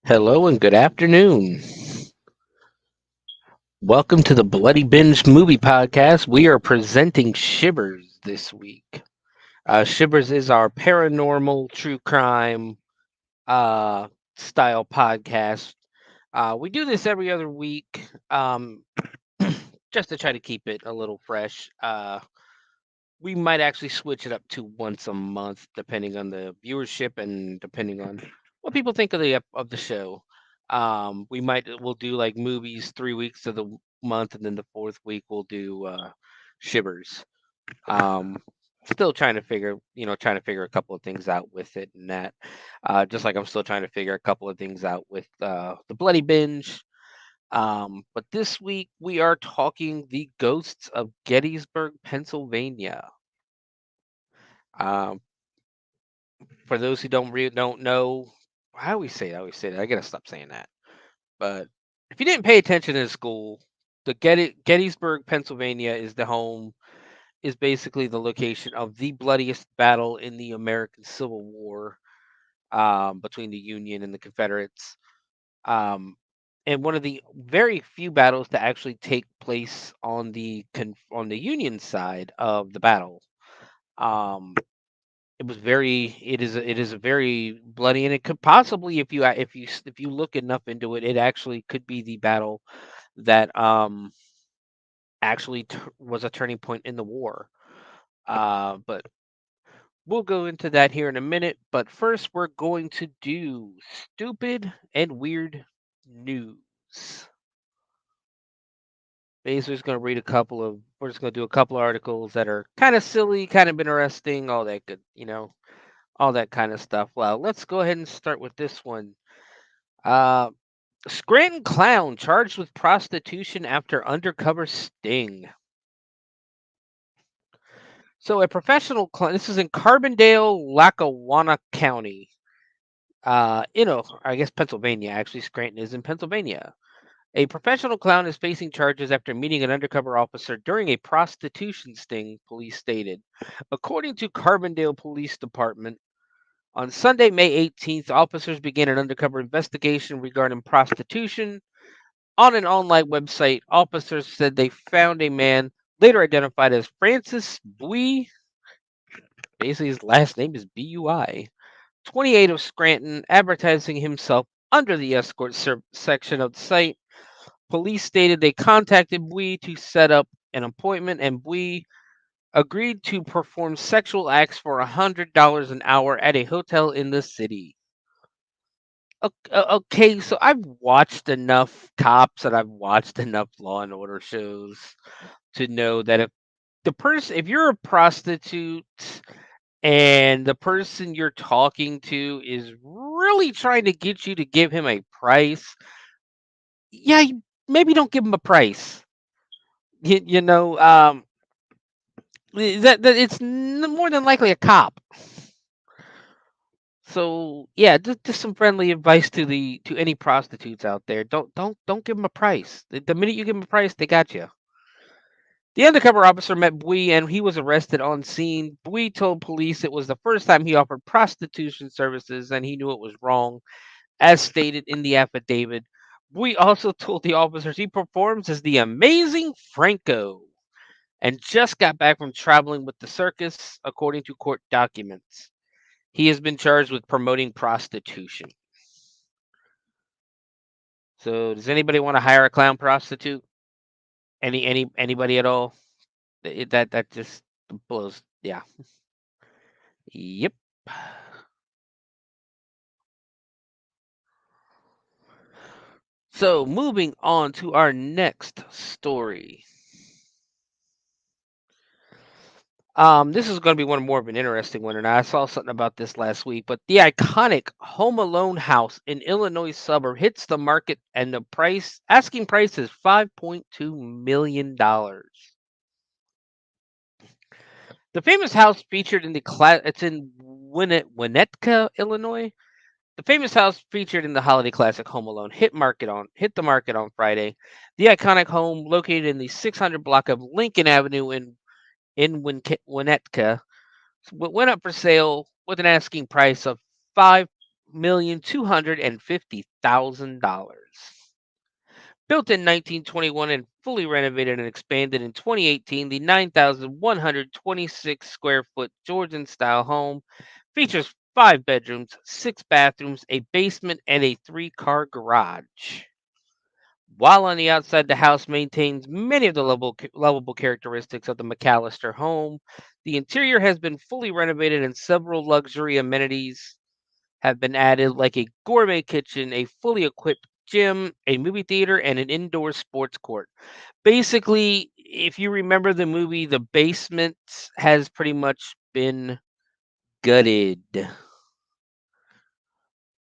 Hello and good afternoon. Welcome to the Bloody Binge Movie Podcast. We are presenting Shivers this week. Shivers is our paranormal true crime style podcast. We do this every other week just to try to keep it a little fresh. We might actually switch it up to once a month, depending on the viewership and depending on what people think of the show. We'll do like movies 3 weeks of the month, and then the fourth week we'll do Shivers. Um, Still trying to figure a couple of things out with it, and that just like I'm still trying to figure a couple of things out with the Bloody Binge. But this week we are talking the Ghosts of Gettysburg, Pennsylvania. Um, for those who don't know, I always say that. I always say that. I gotta stop saying that. But if you didn't pay attention in school, the Gettysburg, Pennsylvania, is basically the location of the bloodiest battle in the American Civil War, between the Union and the Confederates, um, and one of the very few battles to actually take place on on the Union side of the battle. Um, it is a very bloody, and it could possibly, if you look enough into it, it actually could be the battle that actually was a turning point in the war. But we'll go into that here in a minute. But first, we're going to do stupid and weird news. Basically, just going to read a couple of. We're just going to do a couple of articles that are kind of silly, kind of interesting, all that good, all that kind of stuff. Well, let's go ahead and start with this one. Uh, Scranton clown charged with prostitution after undercover sting. So, a professional clown. This is in Carbondale, Lackawanna County. I guess Pennsylvania. Actually, Scranton is in Pennsylvania. A professional clown is facing charges after meeting an undercover officer during a prostitution sting, police stated. According to Carbondale Police Department, on Sunday, May 18th, officers began an undercover investigation regarding prostitution. On an online website, officers said they found a man later identified as Francis Bui. Basically, his last name is Bui. 28 of Scranton, advertising himself under the escort section of the site. Police stated they contacted Bui to set up an appointment, and Bui agreed to perform sexual acts for $100 an hour at a hotel in the city. Okay, so I've watched enough cops and I've watched enough Law and Order shows to know that if you're a prostitute and the person you're talking to is really trying to get you to give him a price, yeah, maybe don't give him a price. You know, that it's more than likely a cop. So yeah, just some friendly advice to any prostitutes out there. Don't give them a price. The minute you give them a price, they got you. The undercover officer met Bui and he was arrested on scene. Bui told police it was the first time he offered prostitution services and he knew it was wrong, as stated in the affidavit. Bui also told the officers he performs as the amazing Franco and just got back from traveling with the circus, according to court documents. He has been charged with promoting prostitution. So, does anybody want to hire a clown prostitute? Anybody at all? That just Blows. Yeah. Yep. So moving on to our next story. This is going to be one more of an interesting one, and I saw something about this last week. But the iconic Home Alone house in Illinois suburb hits the market, and the asking price is $5.2 million. The famous house featured in the it's in Winnetka, Illinois. The famous house featured in the holiday classic Home Alone hit the market on Friday. The iconic home, located in the 600 block of Lincoln Avenue in Winnetka, went up for sale with an asking price of $5,250,000. Built in 1921 and fully renovated and expanded in 2018, the 9,126 square foot Georgian style home features 5 bedrooms, 6 bathrooms, a basement, and a 3-car garage. While on the outside, the house maintains many of the lovable characteristics of the McAllister home. The interior has been fully renovated and several luxury amenities have been added, like a gourmet kitchen, a fully equipped gym, a movie theater, and an indoor sports court. Basically, if you remember the movie, the basement has pretty much been gutted.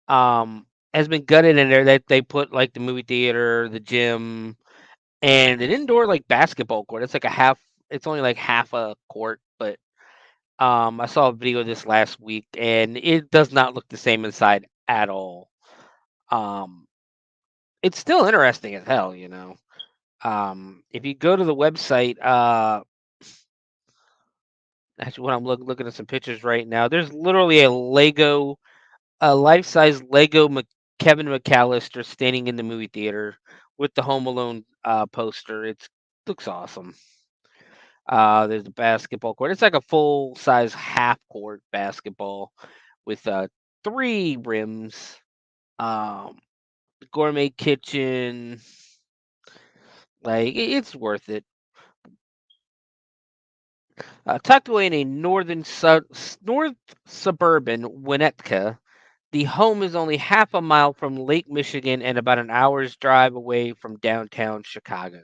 Um, has been gutted in there that they put like the movie theater, the gym, and an indoor like basketball court. It's like a half. It's only like half a court, but I saw a video of this last week, and it does not look the same inside at all. Um, it's still interesting as hell, you know. If you go to the website, actually, when I'm looking at some pictures right now, there's literally a life-size Lego Kevin McAllister standing in the movie theater with the Home Alone poster. It looks awesome. There's a basketball court. It's like a full-size half-court basketball with 3 rims. Um, Gourmet kitchen. Like it's worth it. Tucked away in a north suburban Winnetka, the home is only half a mile from Lake Michigan and about an hour's drive away from downtown Chicago.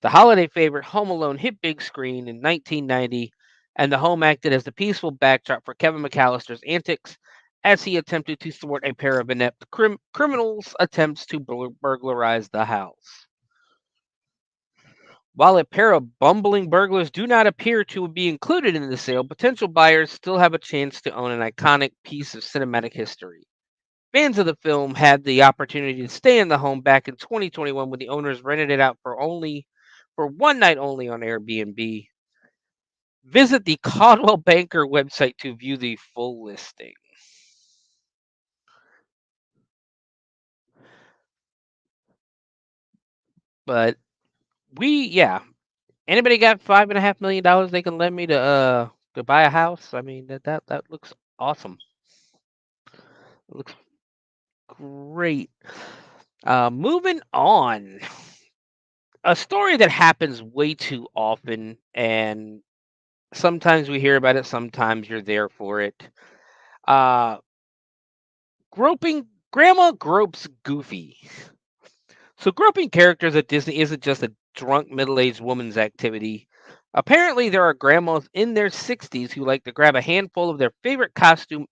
The holiday favorite Home Alone hit big screen in 1990, and the home acted as the peaceful backdrop for Kevin McAllister's antics as he attempted to thwart a pair of inept criminals' attempts to burglarize the house. While a pair of bumbling burglars do not appear to be included in the sale, potential buyers still have a chance to own an iconic piece of cinematic history. Fans of the film had the opportunity to stay in the home back in 2021 when the owners rented it out for one night only on Airbnb. Visit the Caldwell Banker website to view the full listing. But yeah, anybody got $5.5 million they can lend me to buy a house? I mean that looks awesome. It looks great. Moving on. A story that happens way too often, and sometimes we hear about it, sometimes you're there for it. Uh, Grandma gropes Goofy. So, groping characters at Disney isn't just a drunk middle aged woman's activity. Apparently, there are grandmas in their 60s who like to grab a handful of their favorite costume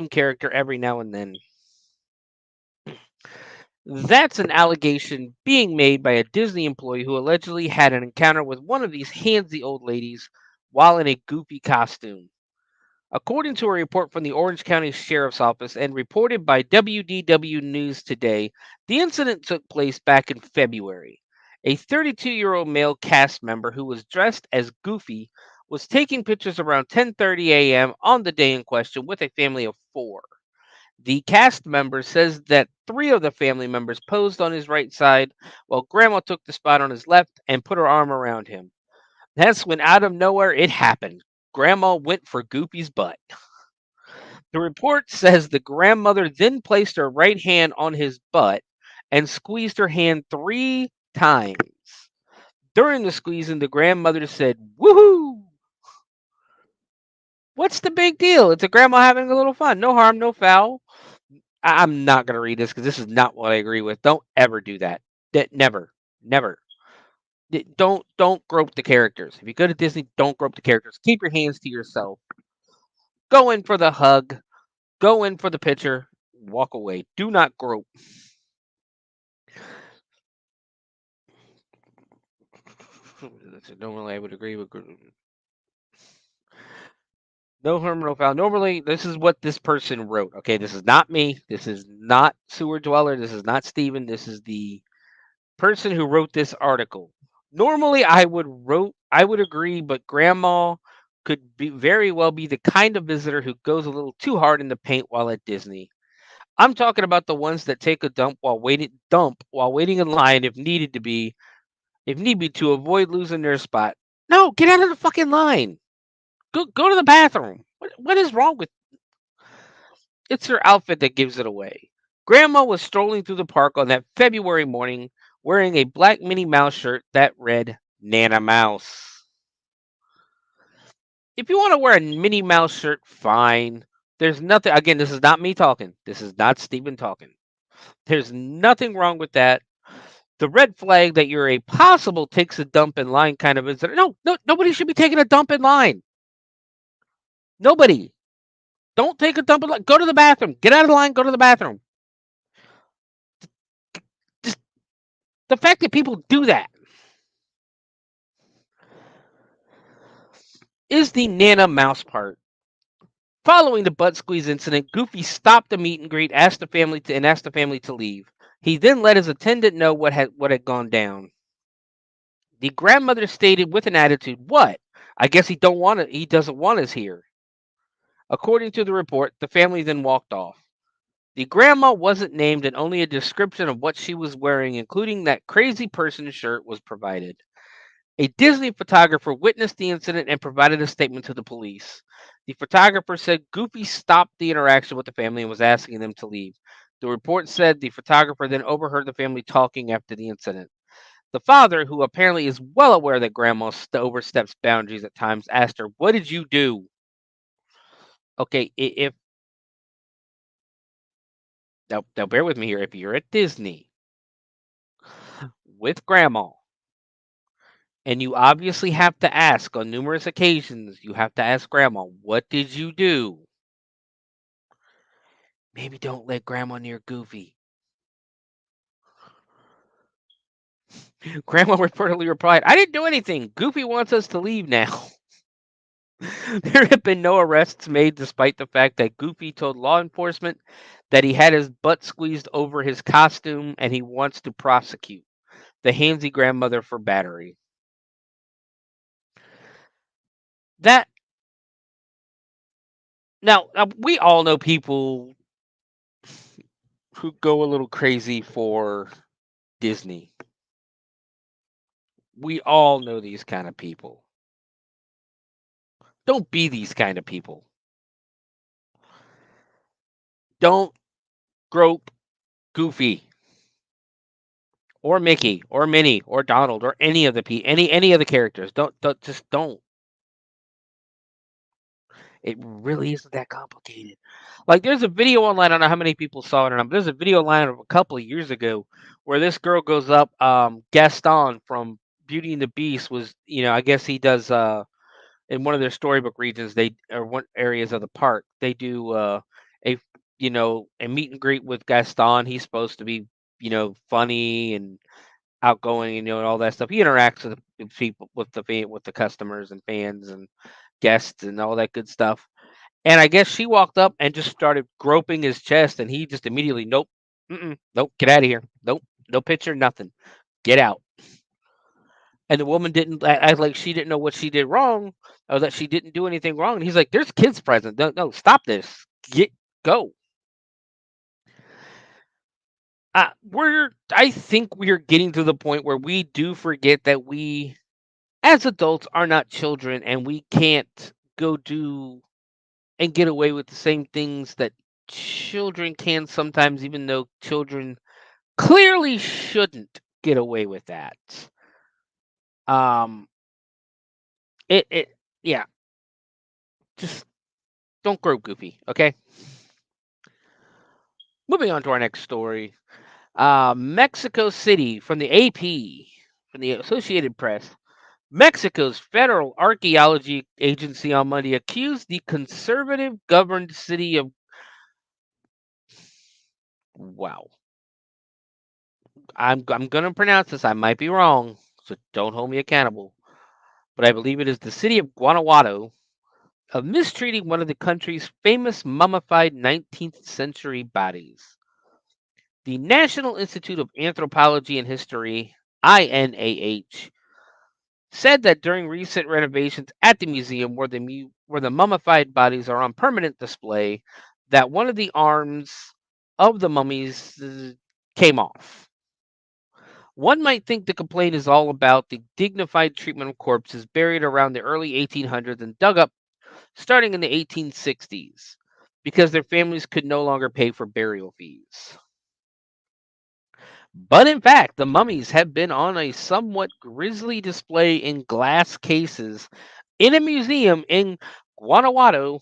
character every now and then. That's an allegation being made by a Disney employee who allegedly had an encounter with one of these handsy old ladies while in a goofy costume. According to a report from the Orange County Sheriff's Office and reported by WDW News Today, the incident took place back in February. A 32-year-old male cast member who was dressed as Goofy was taking pictures around 10:30 a.m. on the day in question with a family of 4. The cast member says that 3 of the family members posed on his right side while Grandma took the spot on his left and put her arm around him. That's when out of nowhere it happened. Grandma went for Goofy's butt. The report says the grandmother then placed her right hand on his butt and squeezed her hand 3 times. During the squeezing, the grandmother said, "Woohoo! What's the big deal? It's a grandma having a little fun. No harm, no foul." I'm not going to read this because this is not what I agree with. Don't ever do that. Never, never. Don't grope the characters. If you go to Disney, don't grope the characters. Keep your hands to yourself. Go in for the hug. Go in for the picture. Walk away. Do not grope. Normally, I would agree with. No harm, no foul. Normally, this is what this person wrote. Okay, this is not me. This is not Sewer Dweller. This is not Steven. This is the person who wrote this article. Normally, I would agree, but Grandma could be very well be the kind of visitor who goes a little too hard in the paint while at Disney. I'm talking about the ones that take a dump while waiting in line if need be to avoid losing their spot. No, get out of the fucking line. Go to the bathroom. What is wrong with It's her outfit that gives it away. Grandma was strolling through the park on that February morning wearing a black Minnie Mouse shirt that read Nana Mouse. If you want to wear a Minnie Mouse shirt, fine. There's nothing, again, this is not me talking. This is not Steven talking. There's nothing wrong with that. The red flag that you're a possible takes a dump in line kind of visitor. No, nobody should be taking a dump in line. Nobody. Don't take a dump in line. Go to the bathroom. Get out of the line. Go to the bathroom. Just the fact that people do that is the Nana Mouse part. Following the butt squeeze incident, Goofy stopped the meet and greet, asked the family to leave. He then let his attendant know what had gone down. The grandmother stated with an attitude, "What? I guess he doesn't want us here." According to the report, the family then walked off. The grandma wasn't named and only a description of what she was wearing, including that crazy person shirt, was provided. A Disney photographer witnessed the incident and provided a statement to the police. The photographer said Goofy stopped the interaction with the family and was asking them to leave. The report said the photographer then overheard the family talking after the incident. The father, who apparently is well aware that Grandma oversteps boundaries at times, asked her, "What did you do?" Okay, if now bear with me here. If you're at Disney with Grandma and you obviously have to ask on numerous occasions, you have to ask Grandma, "What did you do?" Maybe don't let Grandma near Goofy. Grandma reportedly replied, "I didn't do anything. Goofy wants us to leave now." There have been no arrests made despite the fact that Goofy told law enforcement that he had his butt squeezed over his costume and he wants to prosecute the handsy grandmother for battery. That now we all know people who go a little crazy for Disney. We all know these kind of people. Don't be these kind of people. Don't grope Goofy or Mickey or Minnie or Donald or any of any of the characters. Don't. It really isn't that complicated. Like there's a video online. I don't know how many people saw it or not, but there's a video online of a couple of years ago where this girl goes up. Gaston from Beauty and the Beast was, I guess he does. In one of their storybook regions, they or one areas of the park, they do a a meet and greet with Gaston. He's supposed to be funny and outgoing and all that stuff. He interacts with the people, with the customers and fans and guests and all that good stuff. And I guess she walked up and just started groping his chest, and he just immediately, nope, nope, get out of here, nope, no picture, nothing, get out. And the woman didn't act like she didn't know what she did wrong, or that she didn't do anything wrong. And he's like, "There's kids present. No, no, stop this. Go." I think we're getting to the point where we do forget that we, as adults, are not children, and we can't go do and get away with the same things that children can sometimes, even though children clearly shouldn't get away with that. Um, it yeah, just don't grow goofy, okay? Moving on to our next story. Mexico City from the AP, from the Associated Press. Mexico's federal archaeology agency on Monday accused the conservative governed city of wow. I'm going to pronounce this. I might be wrong, so don't hold me accountable. But I believe it is the city of Guanajuato of mistreating one of the country's famous mummified 19th century bodies. The National Institute of Anthropology and History, INAH, said that during recent renovations at the museum where the mummified bodies are on permanent display, that one of the arms of the mummies came off. One might think the complaint is all about the dignified treatment of corpses buried around the early 1800s and dug up starting in the 1860s because their families could no longer pay for burial fees. But in fact, the mummies have been on a somewhat grisly display in glass cases in a museum in Guanajuato,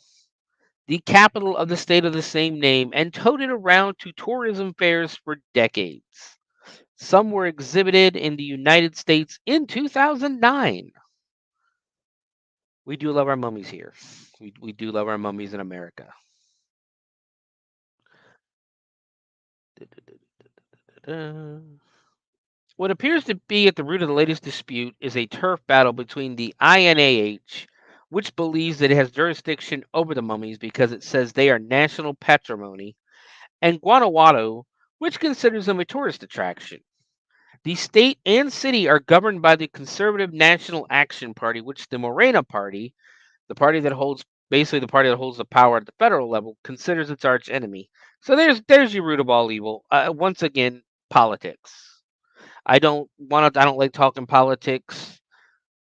the capital of the state of the same name, and toted around to tourism fairs for decades. Some were exhibited in the United States in 2009. We do love our mummies here. We do love our mummies in America. What appears to be at the root of the latest dispute is a turf battle between the INAH, which believes that it has jurisdiction over the mummies because it says they are national patrimony, and Guanajuato, which considers them a tourist attraction. The state and city are governed by the conservative National Action Party, which the Morena Party, the party that holds basically the party that holds the power at the federal level, considers its arch enemy. So there's your root of all evil. Once again, politics. I don't like talking politics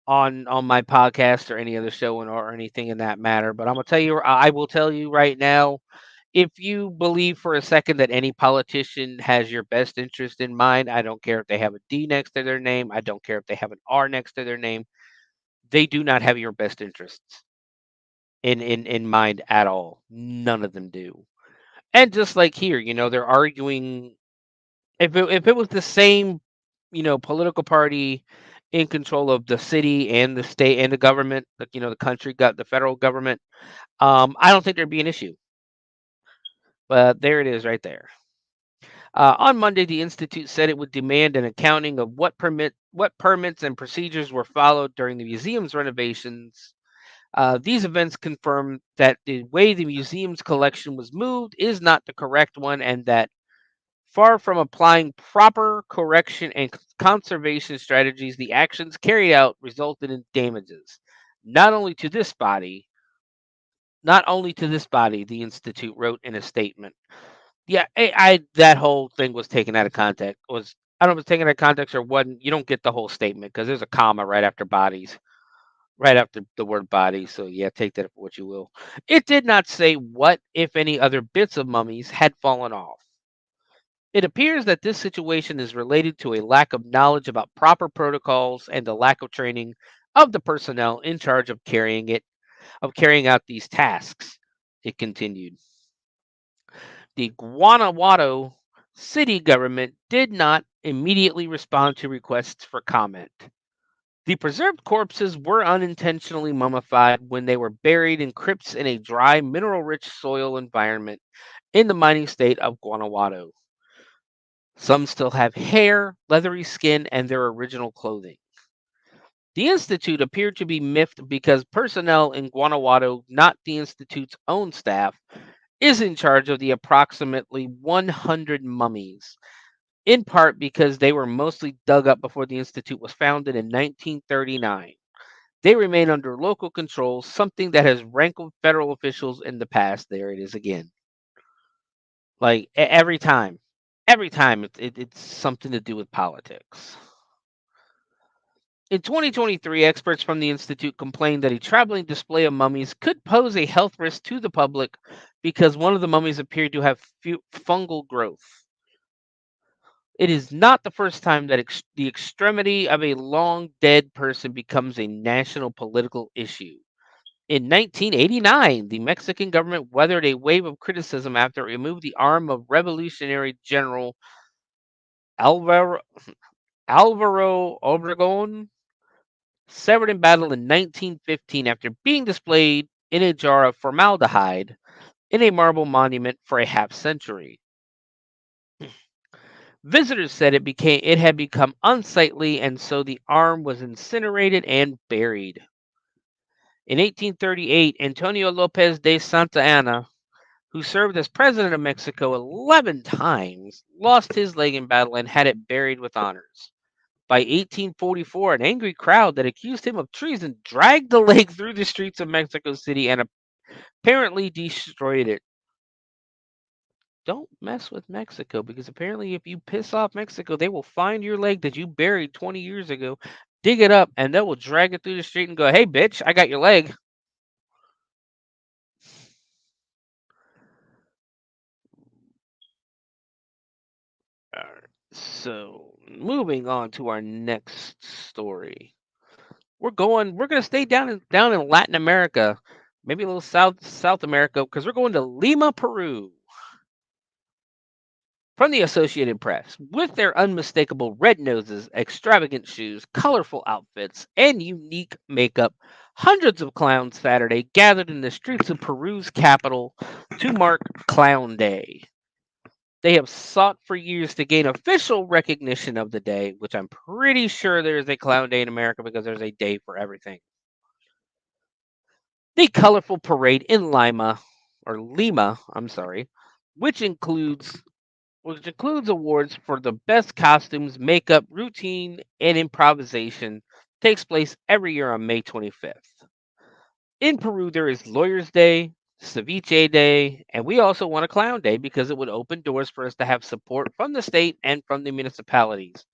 on my podcast or any other show or anything in that matter. But I will tell you right now, if you believe for a second that any politician has your best interest in mind, I don't care if they have a D next to their name. I don't care if they have an R next to their name. They do not have your best interests in mind at all. None of them do. And just like here, they're arguing if it was the same, political party in control of the city and the state and the government, like the country got the federal government, I don't think there'd be an issue. But there it is right there. On Monday, the institute said it would demand an accounting of what permits and procedures were followed during the museum's renovations. These events confirm that the way the museum's collection was moved is not the correct one, and that far from applying proper correction and conservation strategies, the actions carried out resulted in damages, not only to this body, not only to this body, the institute wrote in a statement. Yeah, that whole thing was taken out of context. I don't know if it's taken out of context or wasn't. You don't get the whole statement because there's a comma right after bodies, right after the word body. So yeah, take that for what you will. It did not say what, if any, other bits of mummies had fallen off. It appears that this situation is related to a lack of knowledge about proper protocols and the lack of training of the personnel in charge of carrying out these tasks. It continued. The Guanajuato city government did not immediately respond to requests for comment. The preserved corpses were unintentionally mummified when they were buried in crypts in a dry, mineral rich soil environment in the mining state of Guanajuato. Some still have hair, leathery skin, and their original clothing. The Institute appeared to be miffed because personnel in Guanajuato, not the Institute's own staff, is in charge of the approximately 100 mummies, in part because they were mostly dug up before the Institute was founded in 1939. They remain under local control, something that has rankled federal officials in the past. There it is again. Like every time it's something to do with politics. In 2023, experts from the Institute complained that a traveling display of mummies could pose a health risk to the public because one of the mummies appeared to have fungal growth. It is not the first time that the extremity of a long dead person becomes a national political issue. In 1989, the Mexican government weathered a wave of criticism after it removed the arm of Revolutionary General Alvaro, Alvaro Obregón, severed in battle in 1915 after being displayed in a jar of formaldehyde in a marble monument for a half century. Visitors said it had become unsightly, and so the arm was incinerated and buried. In 1838, Antonio Lopez de Santa Anna, who served as president of Mexico 11 times, lost his leg in battle and had it buried with honors. By 1844, an angry crowd that accused him of treason dragged the leg through the streets of Mexico City and apparently destroyed it. Don't mess with Mexico, because apparently if you piss off Mexico, they will find your leg that you buried 20 years ago, dig it up, and they will drag it through the street and go, "Hey, bitch, I got your leg." Alright, so moving on to our next story. We're gonna stay down in Latin America, maybe a little South America, because we're going to Lima, Peru. From the Associated Press, with their unmistakable red noses, extravagant shoes, colorful outfits, and unique makeup, hundreds of clowns Saturday gathered in the streets of Peru's capital to mark Clown Day. They have sought for years to gain official recognition of the day, which I'm pretty sure there is a Clown Day in America because there's a day for everything. The colorful parade in Lima, I'm sorry, which includes awards for the best costumes, makeup, routine, and improvisation, takes place every year on May 25th. In Peru, there is Lawyers' Day, Ceviche Day, and we also want a Clown Day because it would open doors for us to have support from the state and from the municipalities,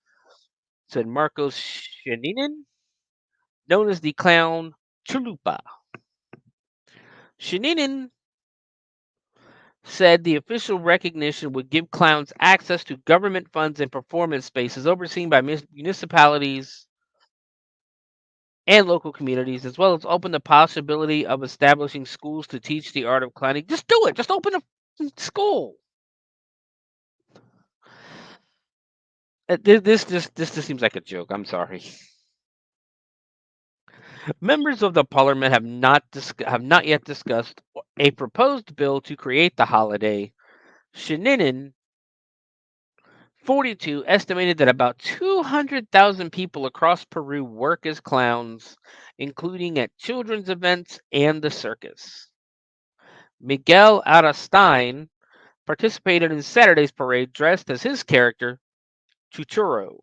said Marcos Shaninin, known as the Clown Chalupa. Shaninin said the official recognition would give clowns access to government funds and performance spaces overseen by municipalities and local communities, as well as open the possibility of establishing schools to teach the art of clowning. Just do it. Just open a school. This just seems like a joke. I'm sorry. Members of the parliament have not yet discussed a proposed bill to create the holiday. Shaninin 42 estimated that about 200,000 people across Peru work as clowns, including at children's events and the circus. Miguel Arastine participated in Saturday's parade dressed as his character, Chuchuro.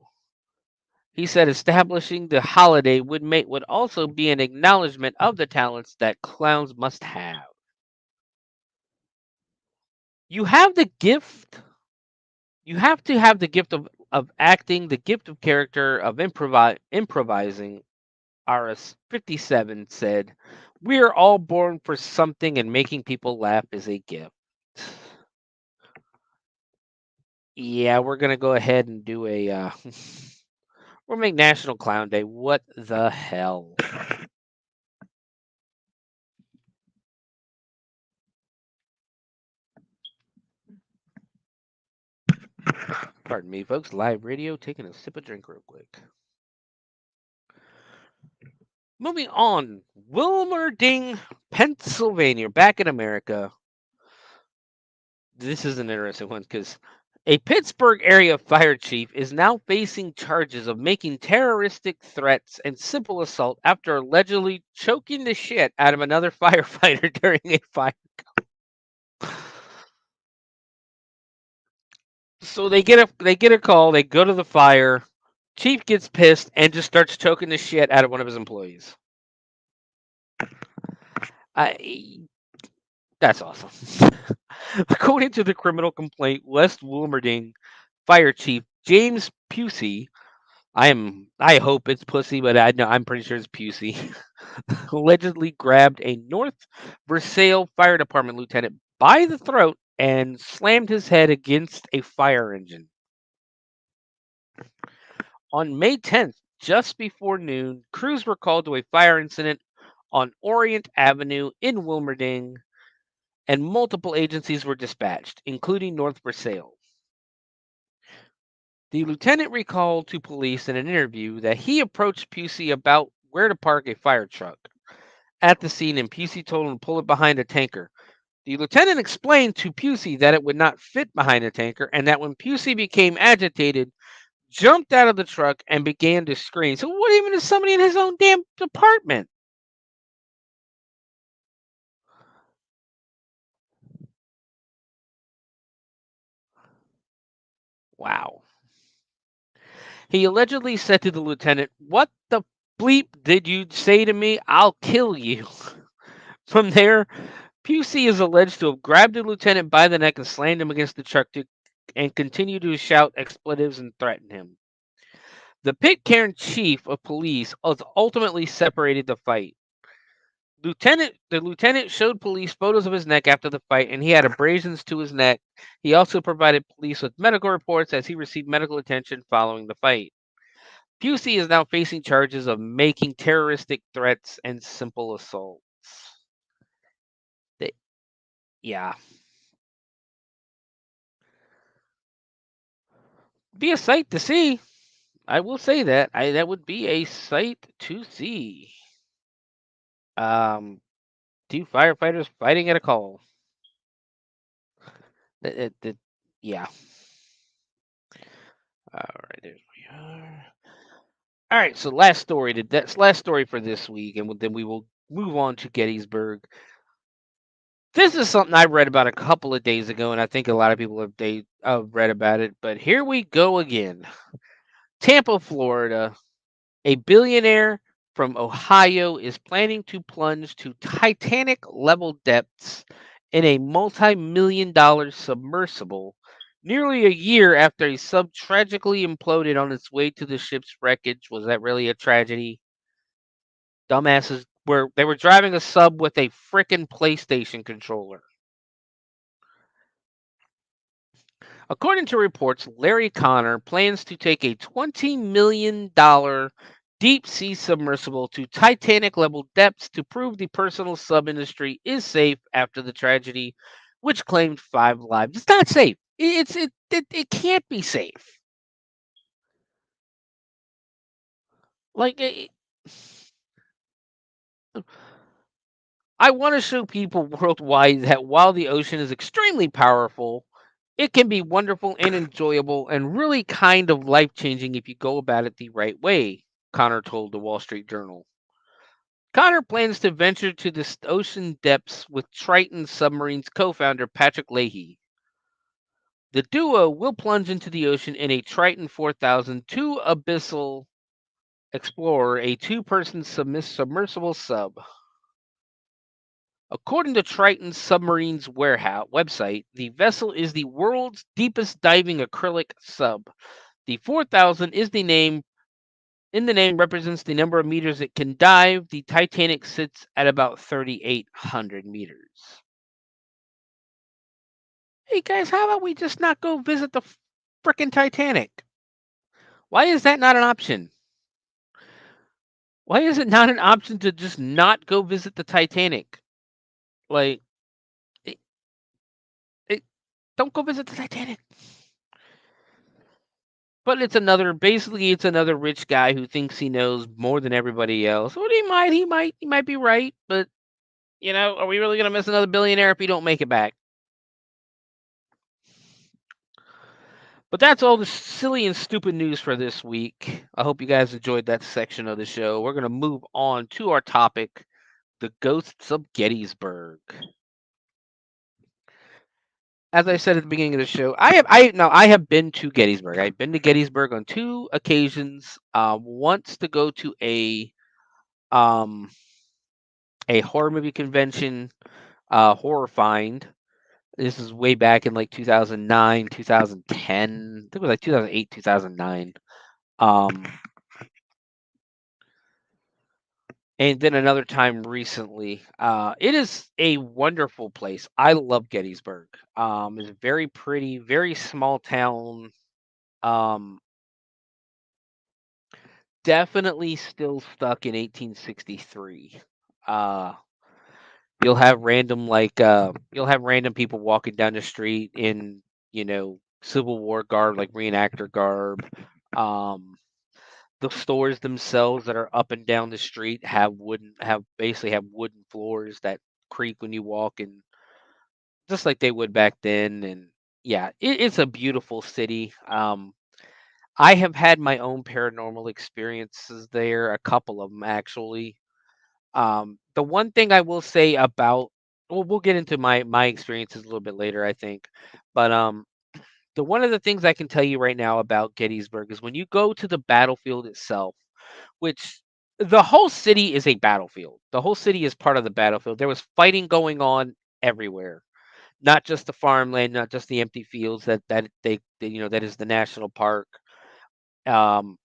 He said establishing the holiday would also be an acknowledgement of the talents that clowns must have. You have the gift. You have to have the gift of acting, the gift of character, of improvising. RS 57 said, "We're all born for something, and making people laugh is a gift." Yeah, we're gonna go ahead and do a we'll make National Clown Day. What the hell? Pardon me, folks. Live radio, taking a sip of drink real quick. Moving on, Wilmerding, Pennsylvania, back in America. This is an interesting one because a Pittsburgh area fire chief is now facing charges of making terroristic threats and simple assault after allegedly choking the shit out of another firefighter during a fire. So they get a call, they go to the fire, chief gets pissed and just starts choking the shit out of one of his employees. I That's awesome. According to the criminal complaint, West Wilmerding Fire Chief James Pusey, I hope it's pussy, but I'm pretty sure it's Pusey, allegedly grabbed a North Versailles Fire Department lieutenant by the throat and slammed his head against a fire engine. On May 10th, just before noon, crews were called to a fire incident on Orient Avenue in Wilmerding, and multiple agencies were dispatched, including North Versailles. The lieutenant recalled to police in an interview that he approached Pusey about where to park a fire truck at the scene, and Pusey told him to pull it behind a tanker. The lieutenant explained to Pusey that it would not fit behind a tanker, and that when Pusey became agitated, jumped out of the truck and began to scream. So what even is somebody in his own damn apartment? Wow. He allegedly said to the lieutenant, "What the bleep did you say to me? I'll kill you." From there, Pusey is alleged to have grabbed the lieutenant by the neck and slammed him against the truck and continued to shout expletives and threaten him. The Pitcairn chief of police ultimately separated the fight. The lieutenant showed police photos of his neck after the fight, and he had abrasions to his neck. He also provided police with medical reports as he received medical attention following the fight. Pusey is now facing charges of making terroristic threats and simple assaults. They, yeah, be a sight to see. I will say that. That would be a sight to see. Um, two firefighters fighting at a call. Yeah. All right, there we are. All right, so that's last story for this week, and then we will move on to Gettysburg. This is something I read about a couple of days ago, and I think a lot of people have read about it. But here we go again. Tampa, Florida. A billionaire from Ohio is planning to plunge to Titanic level depths in a multi-million dollar submersible nearly a year after a sub tragically imploded on its way to the ship's wreckage. Was that really a tragedy? Dumbasses were driving a sub with a frickin' PlayStation controller. According to reports, Larry Connor plans to take a $20 million deep sea submersible to Titanic level depths to prove the personal sub industry is safe after the tragedy, which claimed 5 lives. It's not safe. It can't be safe. Like I want to show people worldwide that while the ocean is extremely powerful, it can be wonderful and enjoyable and really kind of life changing if you go about it the right way, Connor told the Wall Street Journal. Connor plans to venture to the ocean depths with Triton Submarines co founder Patrick Leahy. The duo will plunge into the ocean in a Triton 4000 2 Abyssal Explorer, a two-person submersible sub. According to Triton Submarines Warehouse website, the vessel is the world's deepest diving acrylic sub. The 4000 is the name in the name represents the number of meters it can dive. The Titanic sits at about 3,800 meters. Hey guys, how about we just not go visit the frickin' Titanic? Why is that not an option? Why is it not an option to just not go visit the Titanic? Like, it, it, don't go visit the Titanic. But it's another rich guy who thinks he knows more than everybody else. Well, he might be right, but are we really gonna miss another billionaire if he don't make it back? But that's all the silly and stupid news for this week. I hope you guys enjoyed that section of the show. We're gonna move on to our topic, the Ghosts of Gettysburg. As I said at the beginning of the show, I have been to Gettysburg. I've been to Gettysburg on two occasions. Once to go to um a horror movie convention, Horror Find. This is way back in like 2009, 2010. I think it was like 2008, 2009. Um, and then another time recently. It is a wonderful place. I love Gettysburg. It's very pretty, very small town. Um, definitely still stuck in 1863. Uh, you'll have random people walking down the street in, Civil War garb, like reenactor garb. Um, the stores themselves that are up and down the street have wooden floors that creak when you walk, and just like they would back then. And yeah, it's a beautiful city. I have had my own paranormal experiences there, a couple of them actually. The one thing I will say about, well, we'll get into my experiences a little bit later, I think. But the one of the things I can tell you right now about Gettysburg is when you go to the battlefield itself, which the whole city is a battlefield. The whole city is part of the battlefield. There was fighting going on everywhere, not just the farmland, not just the empty fields that is the national park, um,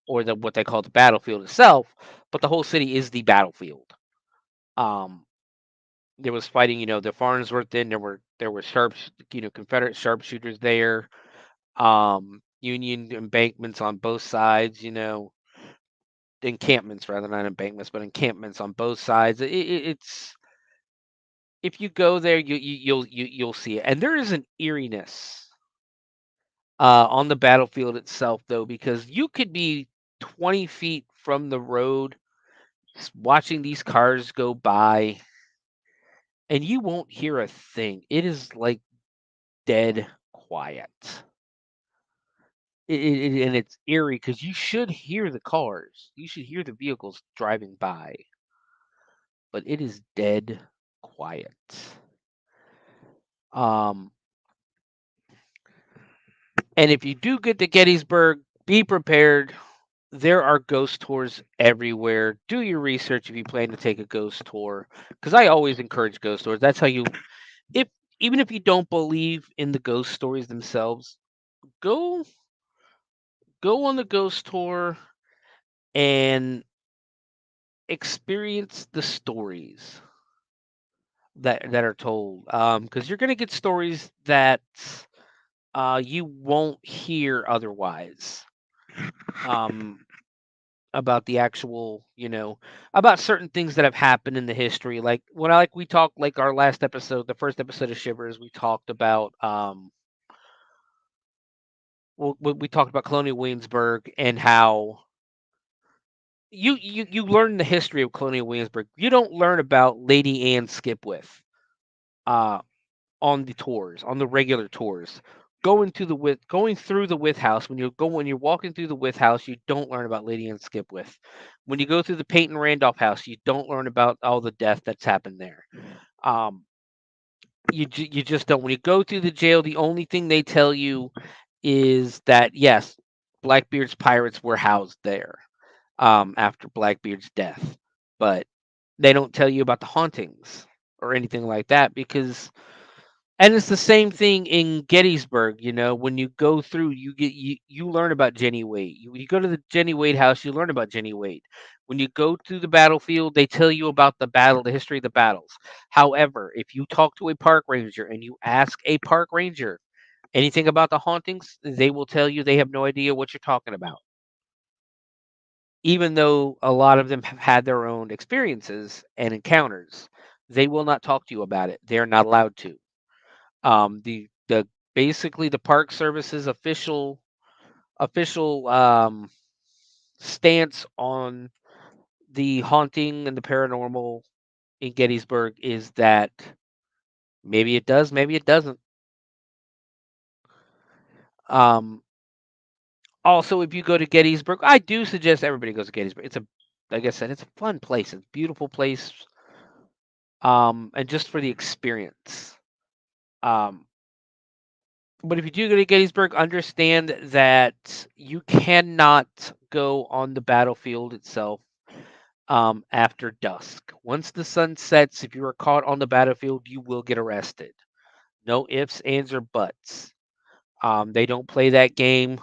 or what they call the battlefield itself, but the whole city is the battlefield. Um, there was fighting, the Farnsworth. Then there were Confederate sharpshooters there. Union embankments on both sides. Encampments rather, not embankments, but encampments on both sides. It's if you go there, you'll see it, and there is an eeriness on the battlefield itself, though, because you could be 20 feet from the road, watching these cars go by, and you won't hear a thing. It is like dead quiet. And it's eerie because you should hear the cars, you should hear the vehicles driving by, but it is dead quiet. Um, and if you do get to Gettysburg, be prepared. There are ghost tours everywhere. Do your research if you plan to take a ghost tour, because I always encourage ghost tours. That's how you, if even if you don't believe in the ghost stories themselves, go go on the ghost tour and experience the stories that are told. Because you're gonna get stories that you won't hear otherwise. Um, about the actual, about certain things that have happened in the history. Like we talked, like our last episode, the first episode of Shivers, we talked about we talked about Colonial Williamsburg and how you learn the history of Colonial Williamsburg. You don't learn about Lady Anne Skipwith uh on the tours, on the regular tours. Going through the Wythe House, when you're walking through the Wythe House, you don't learn about Lady Anne Skipwith. When you go through the Peyton Randolph House, you don't learn about all the death that's happened there. Um, you just don't. When you go through the jail, the only thing they tell you is that yes, Blackbeard's pirates were housed there after Blackbeard's death, but they don't tell you about the hauntings or anything like that because. And it's the same thing in Gettysburg, when you go through, you learn about Jenny Wade. You go to the Jenny Wade house, you learn about Jenny Wade. When you go to the battlefield, they tell you about the battle, the history of the battles. However, if you talk to a park ranger and you ask a park ranger anything about the hauntings, they will tell you they have no idea what you're talking about. Even though a lot of them have had their own experiences and encounters, they will not talk to you about it. They're not allowed to. The basically the Park Service's official stance on the haunting and the paranormal in Gettysburg is that maybe it does, maybe it doesn't. Um, Also, if you go to Gettysburg, I do suggest everybody goes to Gettysburg. Like I said, it's a fun place. It's a beautiful place. And just for the experience. Um, but if you do go to Gettysburg, understand that you cannot go on the battlefield itself after dusk. Once the sun sets, if you are caught on the battlefield, you will get arrested. No ifs, ands, or buts. They don't play that game.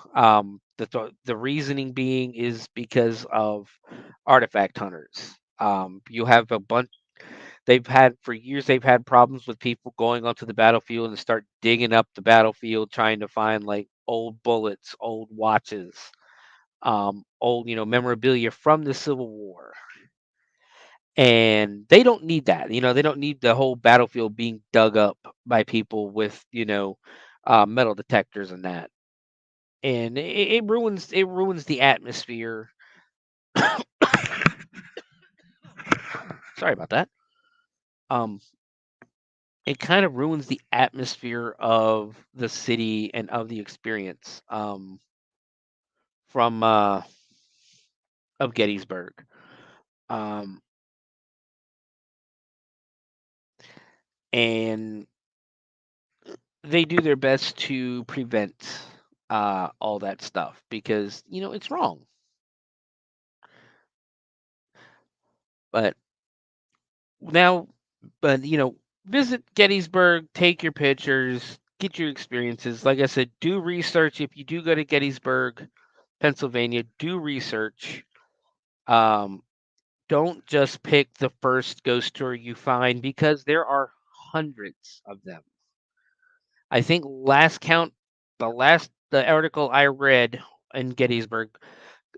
The reasoning being is because of artifact hunters. You have a bunch. They've had for years. They've had problems with people going onto the battlefield and start digging up the battlefield, trying to find like old bullets, old watches, old, memorabilia from the Civil War. And they don't need that. They don't need the whole battlefield being dug up by people with, metal detectors and that. And it ruins the atmosphere. Sorry about that. Um, it kind of ruins the atmosphere of the city and of the experience, from of Gettysburg. Um, and they do their best to prevent all that stuff because it's wrong. But now, but visit Gettysburg, take your pictures, get your experiences. Like I said, do research. If you do go to Gettysburg, Pennsylvania, do research. Um, don't just pick the first ghost tour you find because there are hundreds of them. I think last count, the article I read in Gettysburg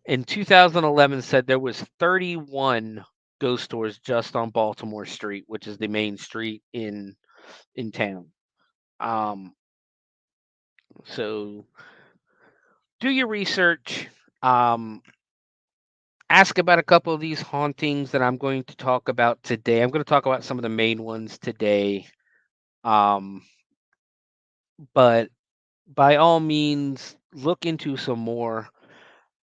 in 2011 said there was 31 ghost tours just on Baltimore Street, which is the main street in town. Um, so do your research. Um, ask about a couple of these hauntings that I'm going to talk about today. I'm going to talk about some of the main ones today. Um, but by all means, look into some more.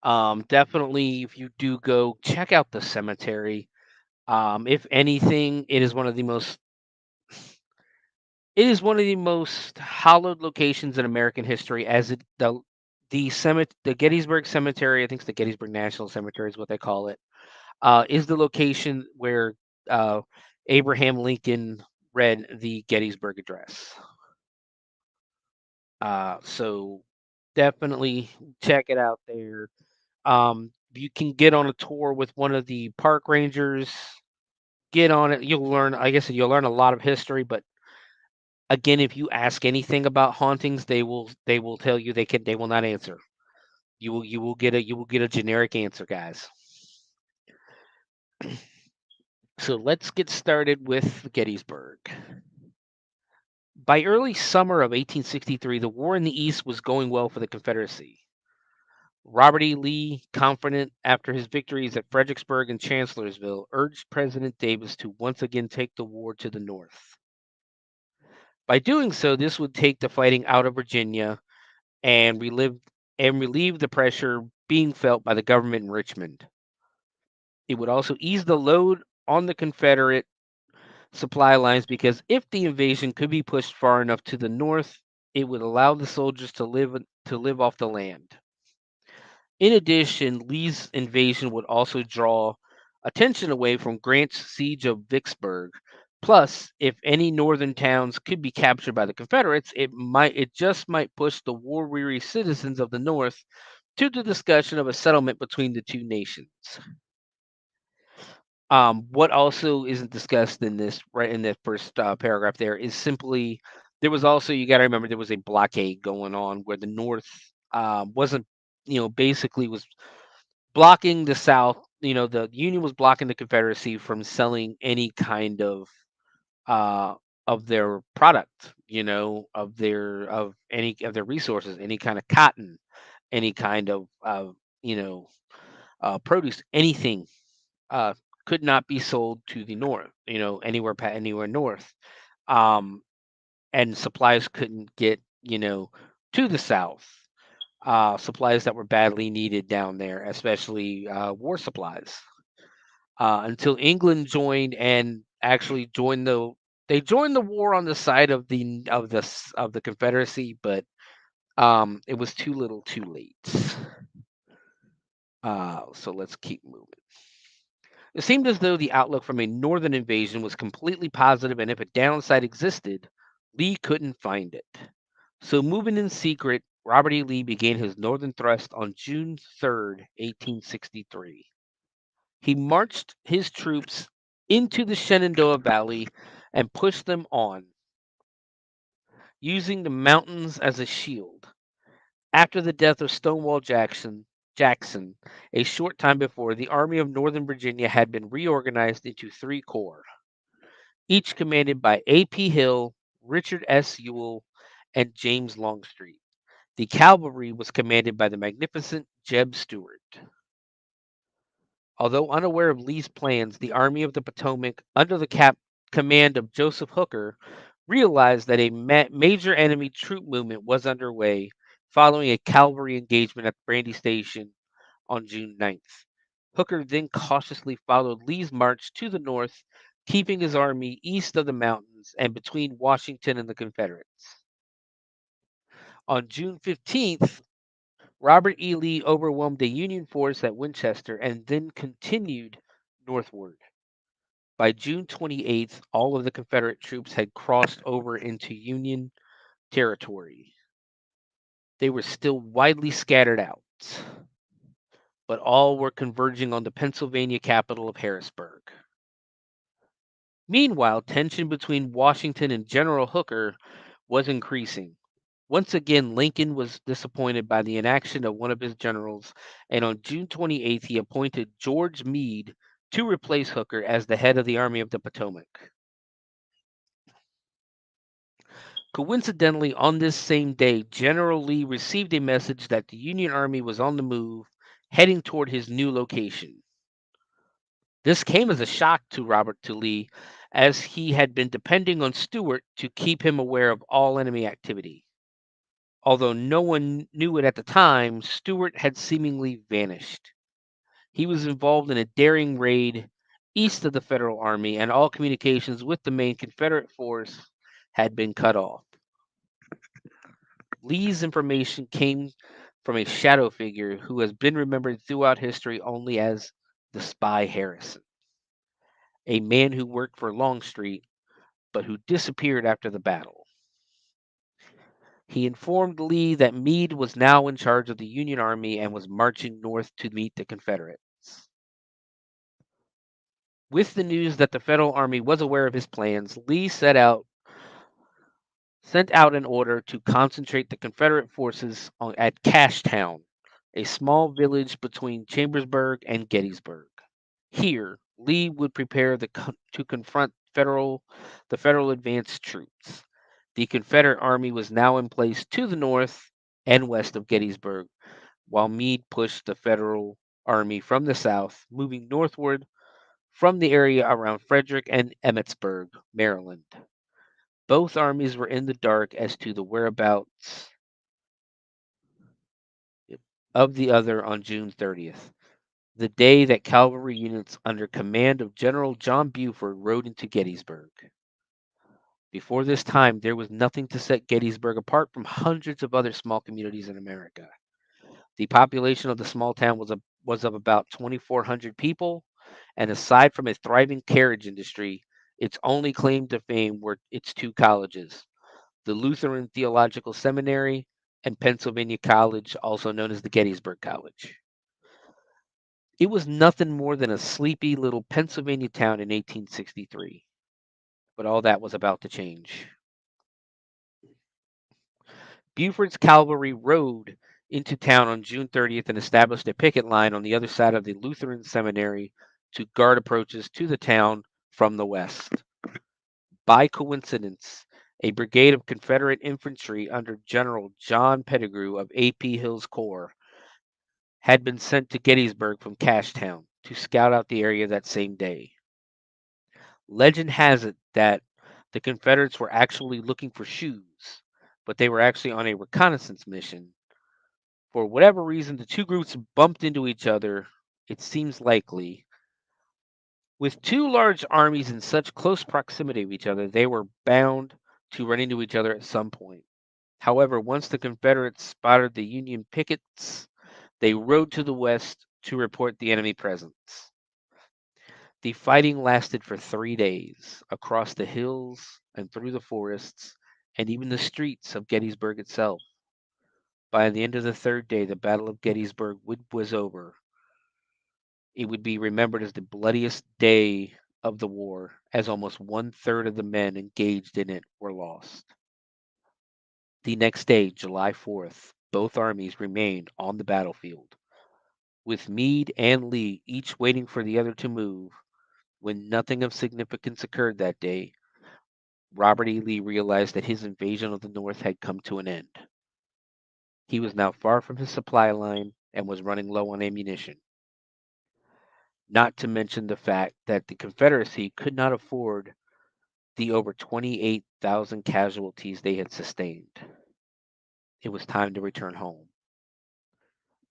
Definitely, if you do go, check out the cemetery. If anything, it is one of the most hallowed locations in American history. As it the Gettysburg Cemetery, I think it's the Gettysburg National Cemetery is what they call it, is the location where uh, Abraham Lincoln read the Gettysburg Address. So definitely check it out there. You can get on a tour with one of the park rangers. Get on it. You'll learn. I guess you'll learn a lot of history, but again, if you ask anything about hauntings, they will tell you they will not answer. You will get a generic answer, guys. So let's get started with Gettysburg. By early summer of 1863, the war in the East was going well for the Confederacy. Robert E. Lee, confident after his victories at Fredericksburg and Chancellorsville, urged President Davis to once again take the war to the North. By doing so, this would take the fighting out of Virginia and relieve the pressure being felt by the government in Richmond. It would also ease the load on the Confederate supply lines because if the invasion could be pushed far enough to the north, it would allow the soldiers to live off the land. In addition, Lee's invasion would also draw attention away from Grant's siege of Vicksburg. Plus, if any northern towns could be captured by the Confederates, it just might push the war-weary citizens of the North to the discussion of a settlement between the two nations. What also isn't discussed in this, right in that first paragraph, there is simply there was also, you got to remember, there was a blockade going on where the North wasn't, basically was blocking the South. The Union was blocking the Confederacy from selling any kind uh, of their product, of any of their resources, any kind of cotton, any kind of you know produce, anything uh, could not be sold to the North. Anywhere north, um, and supplies couldn't get to the South. Supplies that were badly needed down there, especially war supplies. Until England joined and actually joined the war on the side of the Confederacy, but it was too little, too late. So let's keep moving. It seemed as though the outlook from a northern invasion was completely positive, and if a downside existed, Lee couldn't find it. So, moving in secret, Robert E. Lee began his northern thrust on June 3rd, 1863. He marched his troops into the Shenandoah Valley and pushed them on, using the mountains as a shield. After the death of Stonewall Jackson, Jackson. A short time before, the Army of Northern Virginia had been reorganized into three corps, each commanded by A.P. Hill, Richard S. Ewell, and James Longstreet. The cavalry was commanded by the magnificent Jeb Stuart. Although unaware of Lee's plans, the Army of the Potomac, under the command of Joseph Hooker, realized that a major enemy troop movement was underway following a cavalry engagement at Brandy Station on June 9th. Hooker then cautiously followed Lee's march to the north, keeping his army east of the mountains and between Washington and the Confederates. On June 15th, Robert E. Lee overwhelmed a Union force at Winchester and then continued northward. By June 28th, all of the Confederate troops had crossed over into Union territory. They were still widely scattered out, but all were converging on the Pennsylvania capital of Harrisburg. Meanwhile, tension between Washington and General Hooker was increasing. Once again, Lincoln was disappointed by the inaction of one of his generals, and on June 28th, he appointed George Meade to replace Hooker as the head of the Army of the Potomac. Coincidentally, on this same day, General Lee received a message that the Union Army was on the move, heading toward his new location. This came as a shock to Lee, as he had been depending on Stuart to keep him aware of all enemy activity. Although no one knew it at the time, Stuart had seemingly vanished. He was involved in a daring raid east of the Federal Army, and all communications with the main Confederate force had been cut off. Lee's information came from a shadow figure who has been remembered throughout history only as the spy Harrison, a man who worked for Longstreet but who disappeared after the battle. He informed Lee that Meade was now in charge of the Union Army and was marching north to meet the Confederates. With the news that the Federal Army was aware of his plans, Lee sent out an order to concentrate the Confederate forces at Cashtown, a small village between Chambersburg and Gettysburg. Here, Lee would prepare to confront the Federal advanced troops. The Confederate Army was now in place to the north and west of Gettysburg, while Meade pushed the Federal Army from the south, moving northward from the area around Frederick and Emmitsburg, Maryland. Both armies were in the dark as to the whereabouts of the other on June 30th, the day that cavalry units under command of General John Buford rode into Gettysburg. Before this time, there was nothing to set Gettysburg apart from hundreds of other small communities in America. The population of the small town was of about 2,400 people, and aside from a thriving carriage industry, its only claim to fame were its two colleges, the Lutheran Theological Seminary and Pennsylvania College, also known as the Gettysburg College. It was nothing more than a sleepy little Pennsylvania town in 1863, but all that was about to change. Buford's cavalry rode into town on June 30th and established a picket line on the other side of the Lutheran Seminary to guard approaches to the town from the west. By coincidence, a brigade of Confederate infantry under General John Pettigrew of A.P. Hill's Corps had been sent to Gettysburg from Cashtown to scout out the area that same day. Legend has it that the Confederates were actually looking for shoes, but they were actually on a reconnaissance mission. For whatever reason, the two groups bumped into each other, it seems likely. With two large armies in such close proximity of each other, they were bound to run into each other at some point. However, once the Confederates spotted the Union pickets, they rode to the west to report the enemy presence. The fighting lasted for 3 days, across the hills and through the forests, and even the streets of Gettysburg itself. By the end of the third day, the Battle of Gettysburg was over. It would be remembered as the bloodiest day of the war, as almost 1/3 of the men engaged in it were lost. The next day, July 4th, both armies remained on the battlefield. with Meade and Lee each waiting for the other to move. When nothing of significance occurred that day, Robert E. Lee realized that his invasion of the North had come to an end. He was now far from his supply line and was running low on ammunition, not to mention the fact that the Confederacy could not afford the over 28,000 casualties they had sustained. It was time to return home.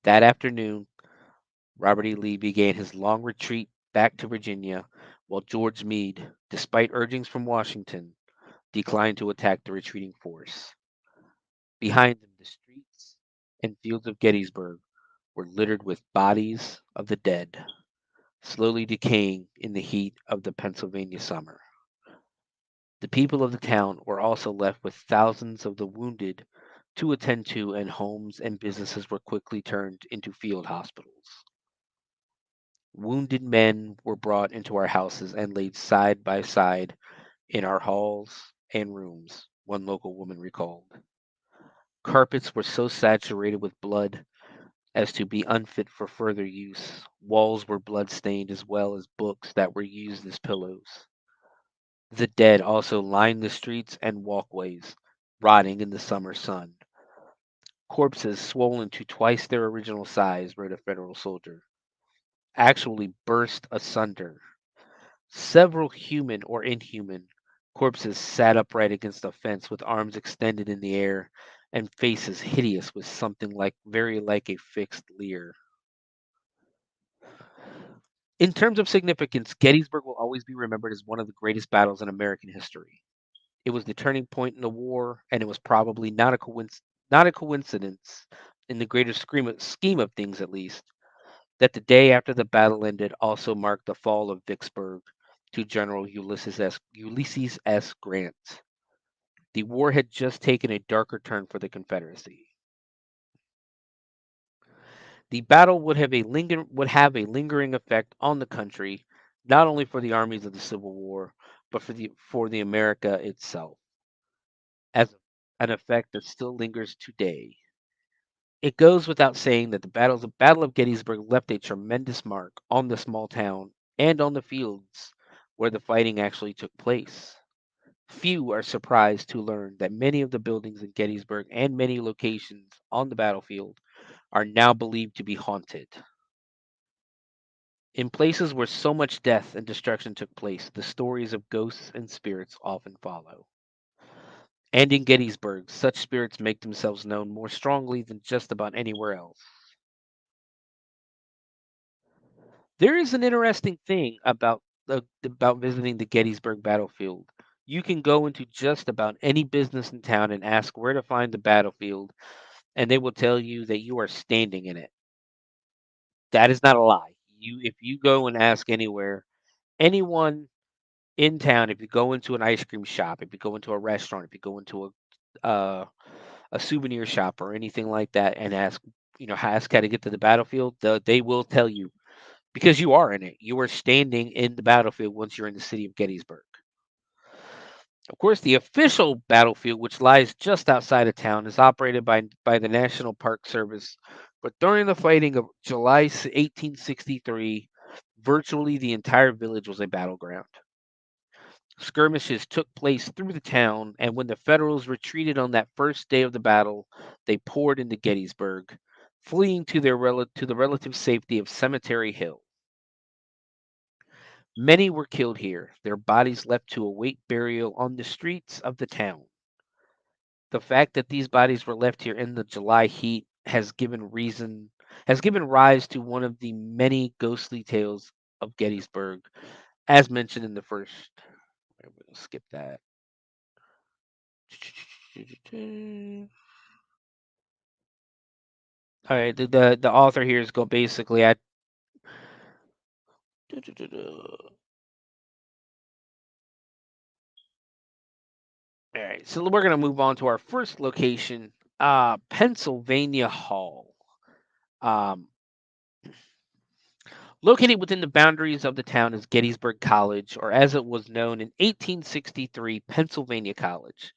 That afternoon, Robert E. Lee began his long retreat back to Virginia, while George Meade, despite urgings from Washington, declined to attack the retreating force. Behind them, the streets and fields of Gettysburg were littered with bodies of the dead, slowly decaying in the heat of the Pennsylvania summer. The people of the town were also left with thousands of the wounded to attend to, and homes and businesses were quickly turned into field hospitals. Wounded men were brought into our houses and laid side by side in our halls and rooms, one local woman recalled. Carpets were so saturated with blood as to be unfit for further use. Walls were blood-stained as well as books that were used as pillows. The dead also lined the streets and walkways, rotting in the summer sun. Corpses swollen to twice their original size, wrote a federal soldier, actually burst asunder. Several human or inhuman corpses sat upright against a fence with arms extended in the air and faces hideous with something like very like a fixed leer. In terms of significance, Gettysburg will always be remembered as one of the greatest battles in American history. It was the turning point in the war, and it was probably not a coincidence, in the greater scheme of things at least, that the day after the battle ended also marked the fall of Vicksburg to General Ulysses S. Grant. The war had just taken a darker turn for the Confederacy. The battle would have a lingering effect on the country, not only for the armies of the Civil War, but for the America itself, as an effect that still lingers today. It goes without saying that the Battle of Gettysburg left a tremendous mark on the small town and on the fields where the fighting actually took place. Few are surprised to learn that many of the buildings in Gettysburg and many locations on the battlefield are now believed to be haunted. In places where so much death and destruction took place, the stories of ghosts and spirits often follow. And in Gettysburg, such spirits make themselves known more strongly than just about anywhere else. There is an interesting thing about visiting the Gettysburg battlefield. You can go into just about any business in town and ask where to find the battlefield, and they will tell you that you are standing in it. That is not a lie. If you go and ask anywhere, anyone in town, if you go into an ice cream shop, if you go into a restaurant, if you go into a souvenir shop or anything like that, and ask how to get to the battlefield, they will tell you because you are in it. You are standing in the battlefield once you're in the city of Gettysburg. Of course, the official battlefield, which lies just outside of town, is operated by the National Park Service. But during the fighting of July 1863, virtually the entire village was a battleground. Skirmishes took place through the town, and when the Federals retreated on that first day of the battle, they poured into Gettysburg, fleeing to to the relative safety of Cemetery Hill. Many were killed here, their bodies left to await burial on the streets of the town. The fact that these bodies were left here in the July heat has given rise to one of the many ghostly tales of Gettysburg, as mentioned in the first. I'm going to skip that. All right, the author here is go basically at. All right, so we're going to move on to our first location, Pennsylvania Hall. Um, Located within the boundaries of the town is Gettysburg College, or as it was known in 1863, Pennsylvania College.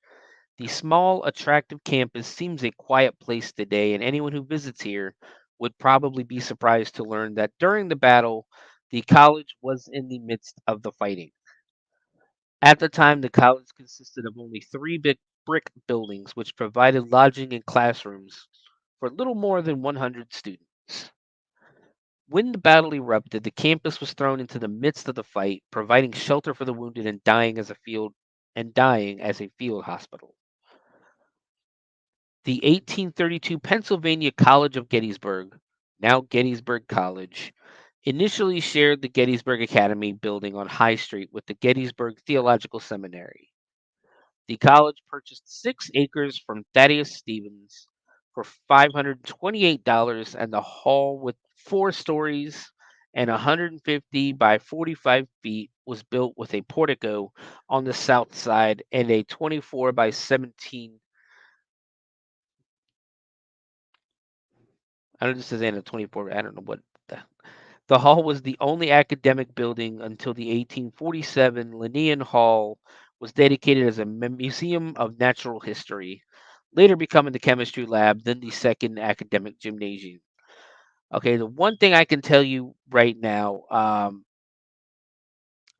The small, attractive campus seems a quiet place today, and anyone who visits here would probably be surprised to learn that during the battle, the college was in the midst of the fighting. At the time, the college consisted of only three big brick buildings, which provided lodging and classrooms for little more than 100 students. When the battle erupted, the campus was thrown into the midst of the fight, providing shelter for the wounded and dying as a field hospital. The 1832 Pennsylvania College of Gettysburg, now Gettysburg College, initially shared the Gettysburg Academy building on High Street with the Gettysburg Theological Seminary. The college purchased 6 acres from Thaddeus Stevens for $528, and the hall, with 4 stories and 150 by 45 feet, was built with a portico on the south side and a 24 by 17. I don't know, this says and a 24. I don't know what the hall was the only academic building until the 1847 Linnean Hall was dedicated as a museum of natural history, later becoming the chemistry lab, then the second academic gymnasium. Okay, the one thing I can tell you right now,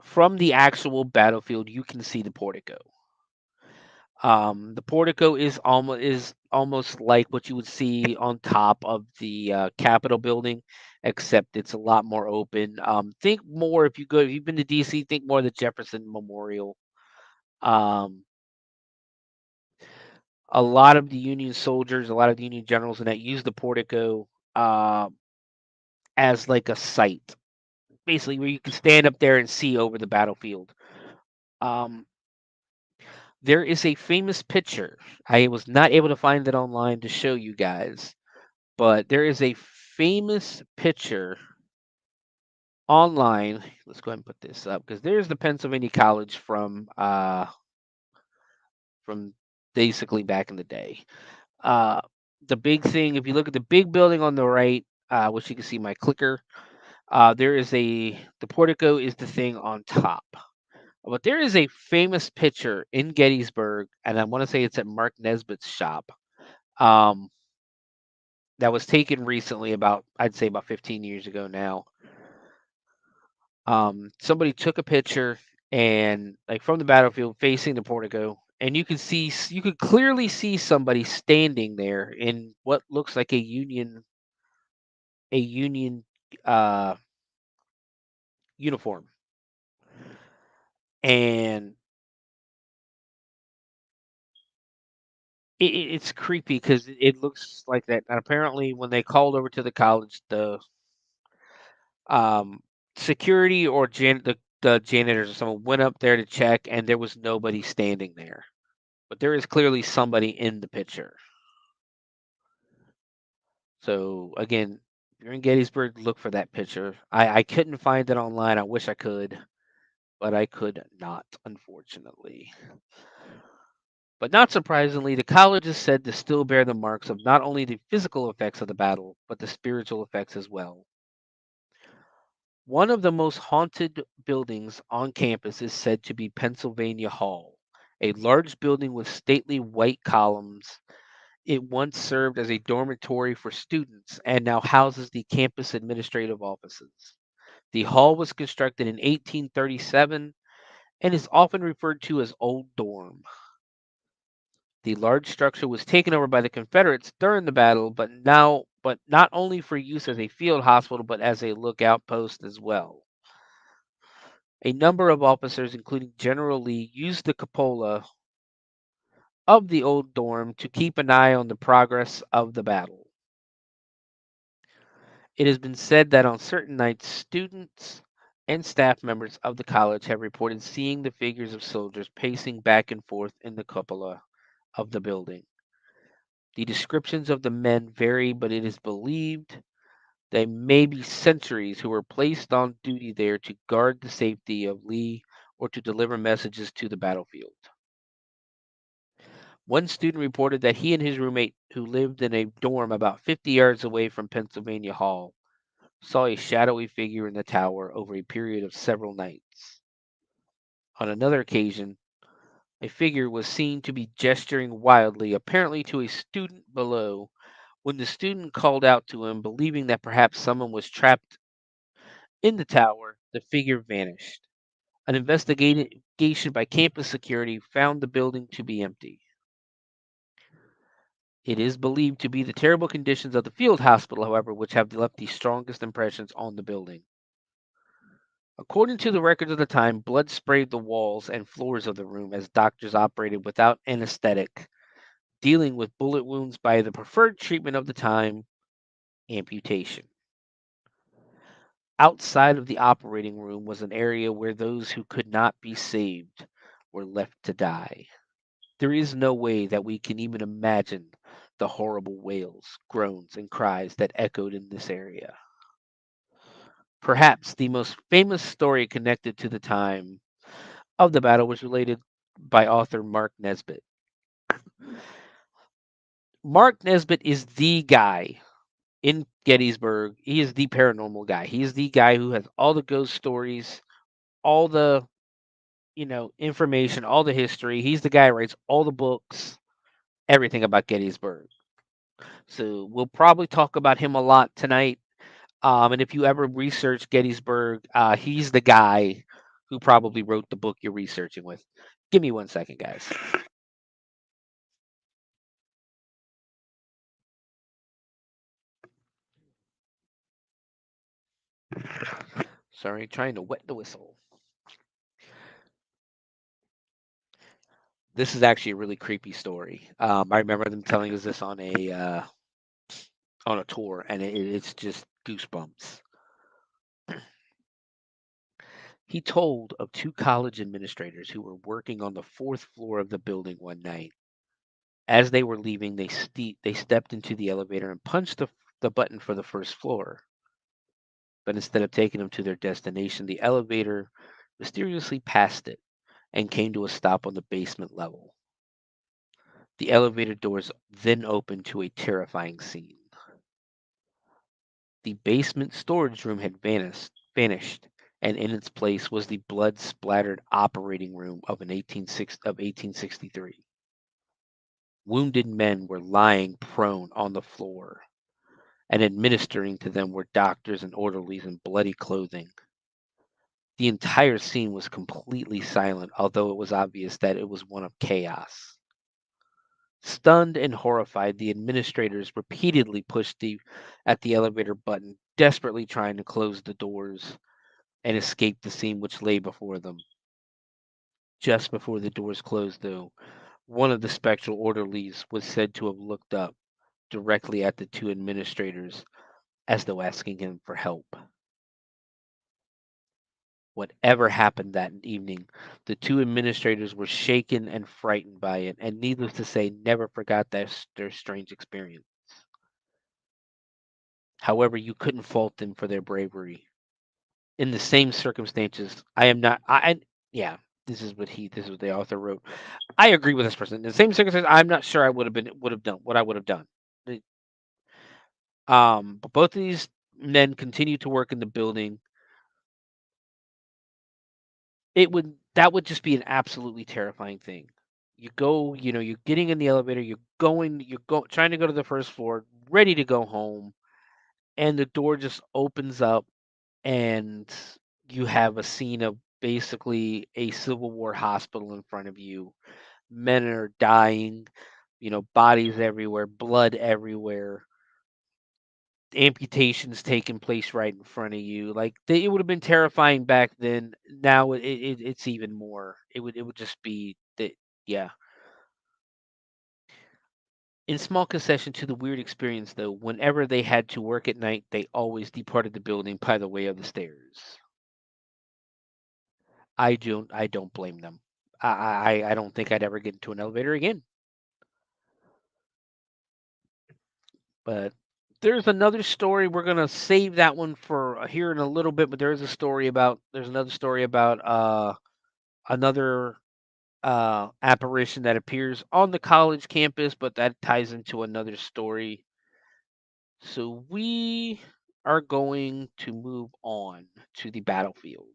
from the actual battlefield, you can see the portico. The portico is almost like what you would see on top of the Capitol building, except it's a lot more open. Think more if you've been to DC, think more of the Jefferson Memorial. Um, a lot of the Union soldiers, a lot of the Union generals, and that use the portico uh, as like a site, basically where you can stand up there and see over the battlefield. Um, there is a famous picture. I was not able to find it online to show you guys, but there is a famous picture online. Let's go ahead and put this up because there's the Pennsylvania College from basically back in the day. Uh, the big thing, if you look at the big building on the right, which you can see my clicker, there is the portico is the thing on top. But there is a famous picture in Gettysburg, and I want to say it's at Mark Nesbitt's shop. Um, that was taken recently, about I'd say about 15 years ago now. Somebody took a picture and like from the battlefield facing the portico, and you could clearly see somebody standing there in what looks like a union uh uniform. And it's creepy because it looks like that. And apparently when they called over to the college, the um security or the janitors or someone went up there to check, and there was nobody standing there, but there is clearly somebody in the picture. So again, if you're in Gettysburg, look for that picture. I couldn't find it online. I wish I could, but I could not, unfortunately. But not surprisingly, the college is said to still bear the marks of not only the physical effects of the battle, but the spiritual effects as well. One of the most haunted buildings on campus is said to be Pennsylvania Hall, a large building with stately white columns. It once served as a dormitory for students and now houses the campus administrative offices. The hall was constructed in 1837 and is often referred to as Old Dorm. The large structure was taken over by the Confederates during the battle, but not only for use as a field hospital, but as a lookout post as well. A number of officers, including General Lee, used the cupola of the old dorm to keep an eye on the progress of the battle. It has been said that on certain nights, students and staff members of the college have reported seeing the figures of soldiers pacing back and forth in the cupola of the building. The descriptions of the men vary, but it is believed they may be sentries who were placed on duty there to guard the safety of Lee or to deliver messages to the battlefield. One student reported that he and his roommate, who lived in a dorm about 50 yards away from Pennsylvania Hall, saw a shadowy figure in the tower over a period of several nights. On another occasion, a figure was seen to be gesturing wildly, apparently to a student below, When the student called out to him, believing that perhaps someone was trapped in the tower, the figure vanished. An investigation by campus security found the building to be empty. It is believed to be the terrible conditions of the field hospital, however, which have left the strongest impressions on the building. According to the records of the time, blood sprayed the walls and floors of the room as doctors operated without anesthetic, dealing with bullet wounds by the preferred treatment of the time, amputation. Outside of the operating room was an area where those who could not be saved were left to die. There is no way that we can even imagine the horrible wails, groans, and cries that echoed in this area. Perhaps the most famous story connected to the time of the battle was related by author Mark Nesbitt. Mark Nesbitt is the guy in Gettysburg. He is the paranormal guy. He is the guy who has all the ghost stories, all the information, all the history. He's the guy who writes all the books, everything about Gettysburg. So we'll probably talk about him a lot tonight. And if you ever research Gettysburg, he's the guy who probably wrote the book you're researching with. Give me 1 second, guys. Sorry, trying to wet the whistle. This is actually a really creepy story. I remember them telling us this on a tour, and it's just goosebumps. He told of two college administrators who were working on the fourth floor of the building one night. As they were leaving, they stepped into the elevator and punched the button for the first floor. But instead of taking them to their destination, the elevator mysteriously passed it and came to a stop on the basement level. The elevator doors then opened to a terrifying scene. The basement storage room had vanished, and in its place was the blood-splattered operating room of 1863. Wounded men were lying prone on the floor, and administering to them were doctors and orderlies in bloody clothing. The entire scene was completely silent, although it was obvious that it was one of chaos. Stunned and horrified, the administrators repeatedly pushed at the elevator button, desperately trying to close the doors and escape the scene which lay before them. Just before the doors closed, though, one of the spectral orderlies was said to have looked up directly at the two administrators as though asking him for help. Whatever happened that evening, the two administrators were shaken and frightened by it, and needless to say, never forgot their strange experience. However, you couldn't fault them for their bravery. In the same circumstances, I am not. Yeah, this is what the author wrote. I agree with this person. In the same circumstances, I'm not sure I would have done what I would have done. But both of these men continued to work in the building. That would just be an absolutely terrifying thing. You go, you're getting in the elevator, trying to go to the first floor, ready to go home, and the door just opens up, and you have a scene of basically a Civil War hospital in front of you. Men are dying, bodies everywhere, blood everywhere, amputations taking place right in front of you. Like it would have been terrifying back then. Now it's even more. It would just be that. Yeah. In small concession to the weird experience, though, whenever they had to work at night, they always departed the building by the way of the stairs. I don't blame them. I don't think I'd ever get into an elevator again. But there's another story. We're gonna save that one for here in a little bit. But there's another story about another apparition that appears on the college campus, but that ties into another story. So we are going to move on to the battlefield.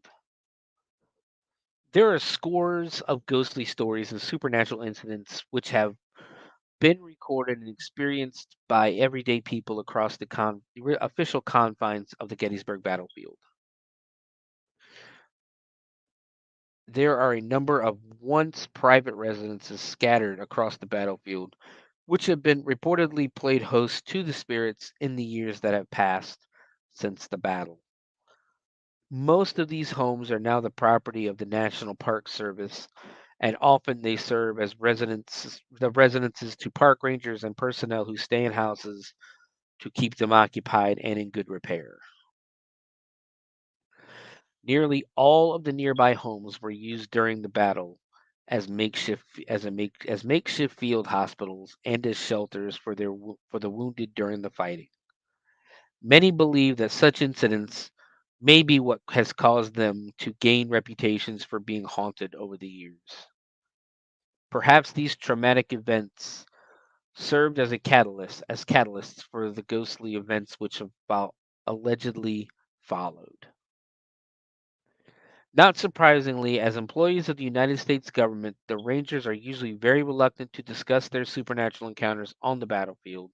There are scores of ghostly stories and supernatural incidents which have been recorded and experienced by everyday people across the official confines of the Gettysburg battlefield. There are a number of once private residences scattered across the battlefield, which have been reportedly played host to the spirits in the years that have passed since the battle. Most of these homes are now the property of the National Park Service, and often they serve as residences to park rangers and personnel who stay in houses to keep them occupied and in good repair. Nearly all of the nearby homes were used during the battle as makeshift field hospitals and as shelters for the wounded during the fighting. Many believe that such incidents may be what has caused them to gain reputations for being haunted over the years. Perhaps these traumatic events served as catalysts for the ghostly events which about allegedly followed. Not surprisingly, as employees of the United States government, the Rangers are usually very reluctant to discuss their supernatural encounters on the battlefield.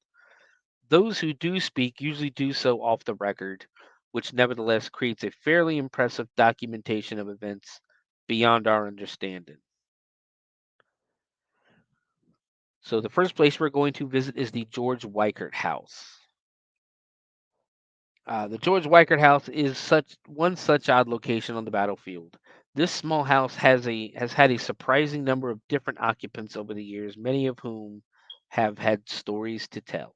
Those who do speak usually do so off the record, which nevertheless creates a fairly impressive documentation of events beyond our understanding. So, the first place we're going to visit is the George Weichert House. The George Weichert House is such odd location on the battlefield. This small house has had a surprising number of different occupants over the years, many of whom have had stories to tell.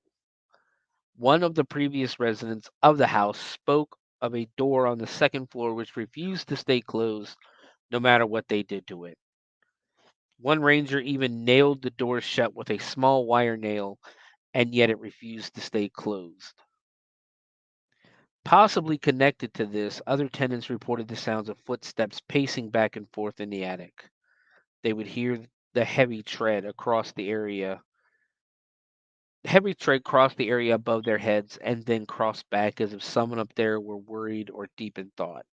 One of the previous residents of the house spoke of a door on the second floor which refused to stay closed no matter what they did to it. One ranger even nailed the door shut with a small wire nail, and yet it refused to stay closed. Possibly connected to this, other tenants reported the sounds of footsteps pacing back and forth in the attic. They would hear the heavy tread cross the area above their heads and then cross back as if someone up there were worried or deep in thought.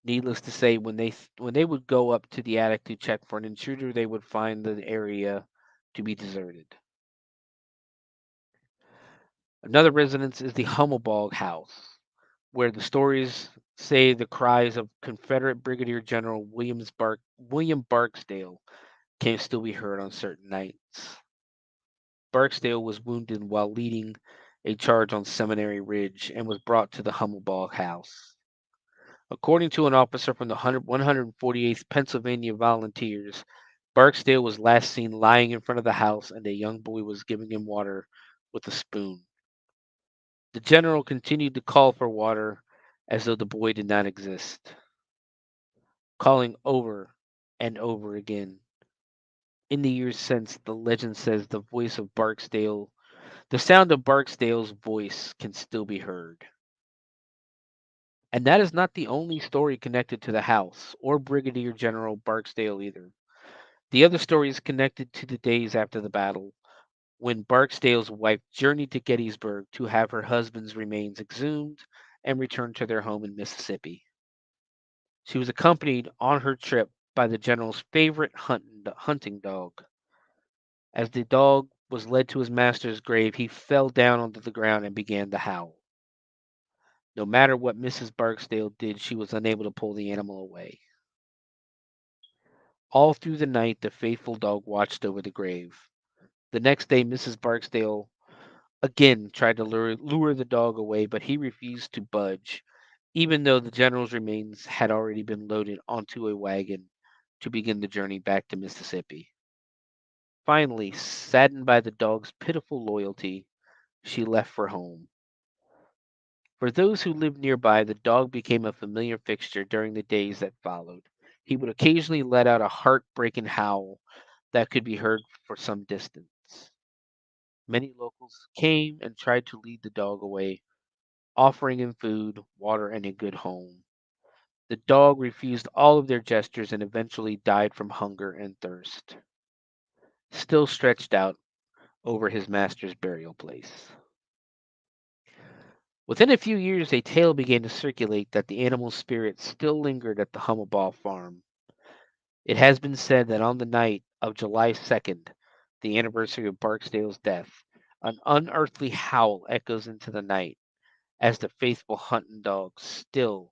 Needless to say, when they would go up to the attic to check for an intruder, they would find the area to be deserted. Another residence is the Hummelbog House, where the stories say the cries of Confederate Brigadier General William Barksdale can still be heard on certain nights. Barksdale was wounded while leading a charge on Seminary Ridge and was brought to the Hummelbog House. According to an officer from the 148th Pennsylvania Volunteers, Barksdale was last seen lying in front of the house and a young boy was giving him water with a spoon. The general continued to call for water as though the boy did not exist, calling over and over again. In the years since, the legend says the sound of Barksdale's voice can still be heard. And that is not the only story connected to the house or Brigadier General Barksdale either. The other story is connected to the days after the battle, when Barksdale's wife journeyed to Gettysburg to have her husband's remains exhumed and returned to their home in Mississippi. She was accompanied on her trip by the general's favorite hunting dog. As the dog was led to his master's grave, he fell down onto the ground and began to howl. No matter what Mrs. Barksdale did, she was unable to pull the animal away. All through the night, the faithful dog watched over the grave. The next day, Mrs. Barksdale again tried to lure the dog away, but he refused to budge, even though the general's remains had already been loaded onto a wagon to begin the journey back to Mississippi. Finally, saddened by the dog's pitiful loyalty, she left for home. For those who lived nearby, the dog became a familiar fixture during the days that followed. He would occasionally let out a heartbreaking howl that could be heard for some distance. Many locals came and tried to lead the dog away, offering him food, water, and a good home. The dog refused all of their gestures and eventually died from hunger and thirst, still stretched out over his master's burial place. Within a few years, a tale began to circulate that the animal's spirit still lingered at the Hummelball farm. It has been said that on the night of July 2nd, the anniversary of Barksdale's death, an unearthly howl echoes into the night as the faithful hunting dog still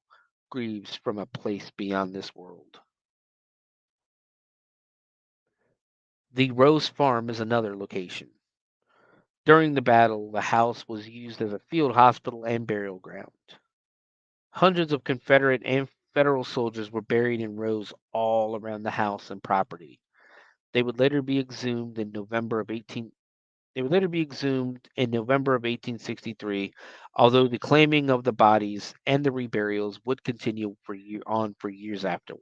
grieves from a place beyond this world. The Rose Farm is another location. During the battle, the house was used as a field hospital and burial ground. Hundreds of Confederate and Federal soldiers were buried in rows all around the house and property. They would later be exhumed in November of 18 They would later be exhumed in November of 1863, although the claiming of the bodies and the reburials would continue for years afterward.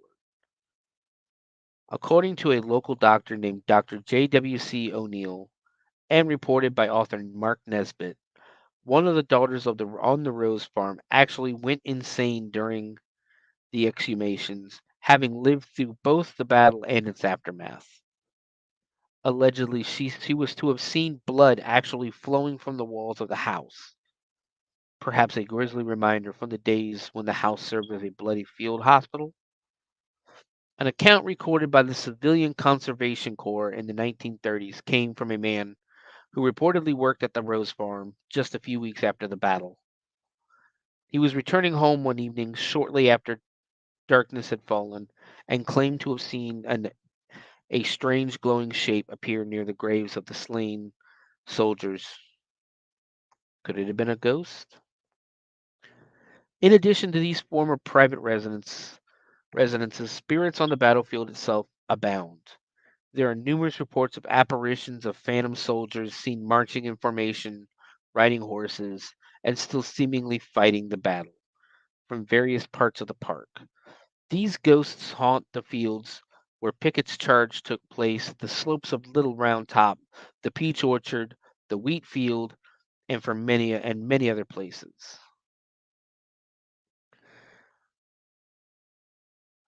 According to a local doctor named Dr. J.W.C. O'Neill and reported by author Mark Nesbitt, one of the daughters on the Rose Farm actually went insane during the exhumations, having lived through both the battle and its aftermath. Allegedly, she was to have seen blood actually flowing from the walls of the house, perhaps a grisly reminder from the days when the house served as a bloody field hospital. An account recorded by the Civilian Conservation Corps in the 1930s came from a man who reportedly worked at the Rose Farm just a few weeks after the battle. He was returning home one evening shortly after darkness had fallen and claimed to have seen a strange glowing shape appear near the graves of the slain soldiers. Could it have been a ghost? In addition to these former private residences, spirits on the battlefield itself abound. There are numerous reports of apparitions of phantom soldiers seen marching in formation, riding horses, and still seemingly fighting the battle from various parts of the park. These ghosts haunt the fields where Pickett's charge took place, the slopes of Little Round Top, the peach orchard, the wheat field, and many other places.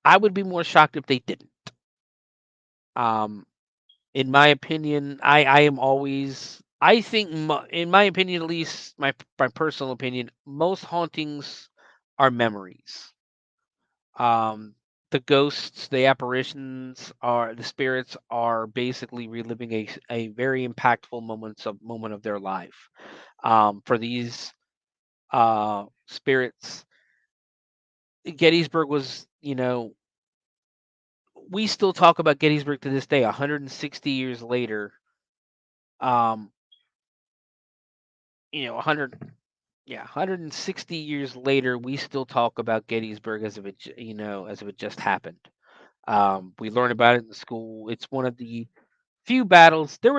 I would be more shocked if they didn't. Um, in my opinion, I am always I think in my opinion at least my personal opinion, most hauntings are memories. Um, the ghosts, the apparitions are the spirits are basically reliving a very impactful moment of their life. For these spirits, Gettysburg was, we still talk about Gettysburg to this day, 160 years later. Um, 100, yeah, 160 years later, we still talk about Gettysburg as if as if it just happened. We learn about it in school. It's one of the few battles. It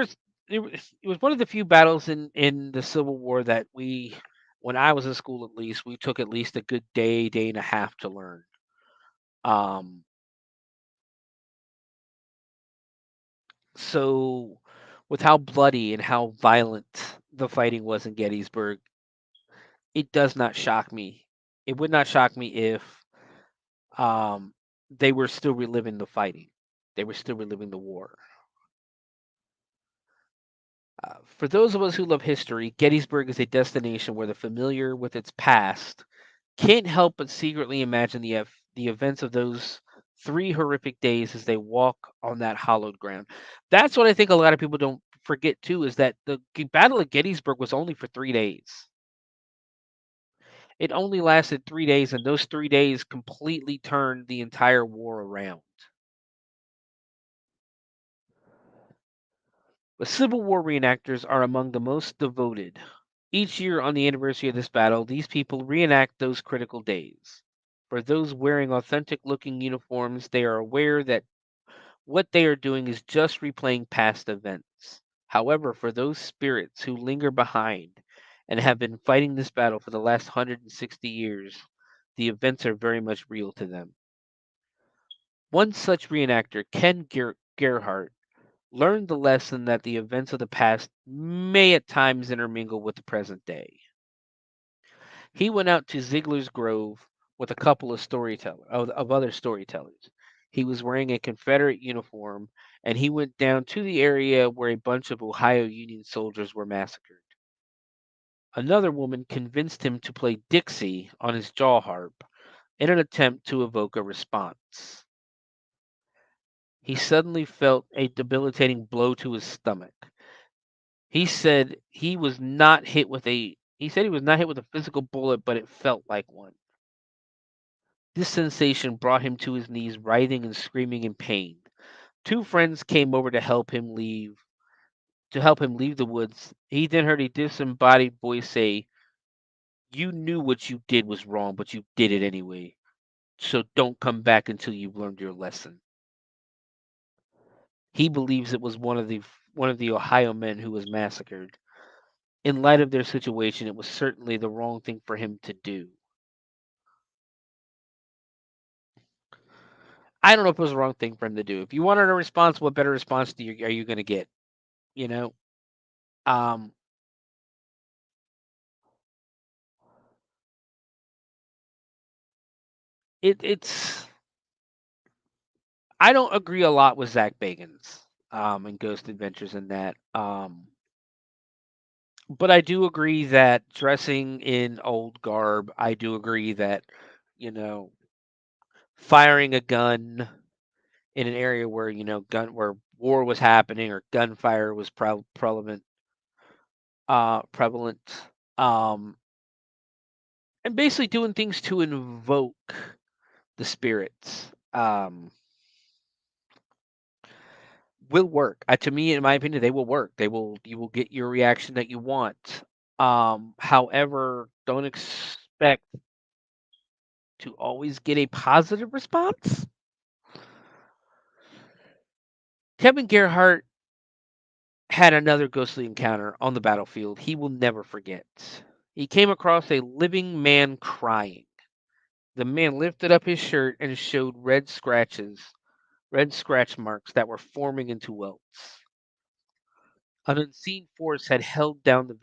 was one of the few battles in the Civil War that when I was in school at least, we took at least a good day and a half to learn. Um, so with how bloody and how violent the fighting was in Gettysburg, it does not shock me. It would not shock me if um, they were still reliving the fighting. They were still reliving the war. For those of us who love history, Gettysburg is a destination where the familiar with its past can't help but secretly imagine the events of those 3 horrific days as they walk on that hallowed ground. That's what I think a lot of people don't forget too, is that the Battle of Gettysburg was only for 3 days. It only lasted 3 days, and those 3 days completely turned the entire war around. The Civil War reenactors are among the most devoted. Each year on the anniversary of this battle, these people reenact those critical days. For those wearing authentic looking uniforms, they are aware that what they are doing is just replaying past events. However, for those spirits who linger behind and have been fighting this battle for the last 160 years, the events are very much real to them. One such reenactor, Ken Gerhardt, learned the lesson that the events of the past may at times intermingle with the present day. He went out to Ziegler's Grove with a couple of other storytellers. He was wearing a Confederate uniform, and he went down to the area where a bunch of Ohio Union soldiers were massacred. Another woman convinced him to play Dixie on his jaw harp in an attempt to evoke a response. he suddenly felt a debilitating blow to his stomach. He said he was not hit with a physical bullet, but it felt like one. This sensation brought him to his knees, writhing and screaming in pain. Two friends came over to help him leave the woods. He then heard a disembodied voice say, "You knew what you did was wrong, but you did it anyway. So don't come back until you've learned your lesson." He believes it was one of the Ohio men who was massacred. In light of their situation, it was certainly the wrong thing for him to do. I don't know if it was the wrong thing for him to do. If you wanted a response, what better response are you going to get? You know, um, it's. I don't agree a lot with Zach Bagans and Ghost Adventures in that. But I do agree that dressing in old garb. I do agree that you know firing a gun in an area where gun where war was happening or gunfire was prevalent, um, and basically doing things to invoke the spirits, will work. To me, in my opinion, they will work. You will get your reaction that you want. However, don't expect to always get a positive response. Kevin Gerhardt had another ghostly encounter on the battlefield he will never forget. He came across a living man crying. The man lifted up his shirt and showed red scratch marks that were forming into welts. An unseen force had held the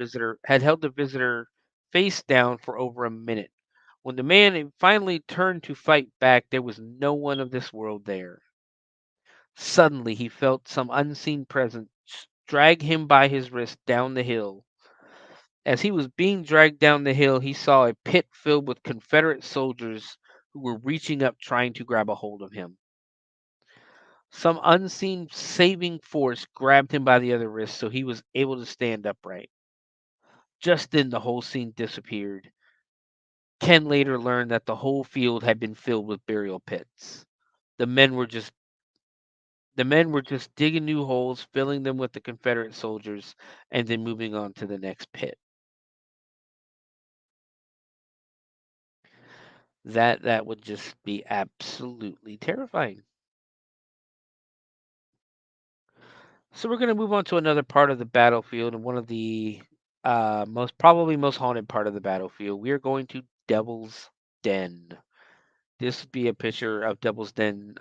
visitor face down for over a minute. When the man finally turned to fight back, there was no one of this world there. Suddenly, he felt some unseen presence drag him by his wrist down the hill. As he was being dragged down the hill, he saw a pit filled with Confederate soldiers who were reaching up trying to grab a hold of him. Some unseen saving force grabbed him by the other wrist so he was able to stand upright. Just then, the whole scene disappeared. Ken later learned that the whole field had been filled with burial pits. The men were just the men were just digging new holes, filling them with the Confederate soldiers, and then moving on to the next pit. That would just be absolutely terrifying. So we're going to move on to another part of the battlefield and one of the most haunted part of the battlefield. We are going to Devil's Den. This would be a picture of Devil's Den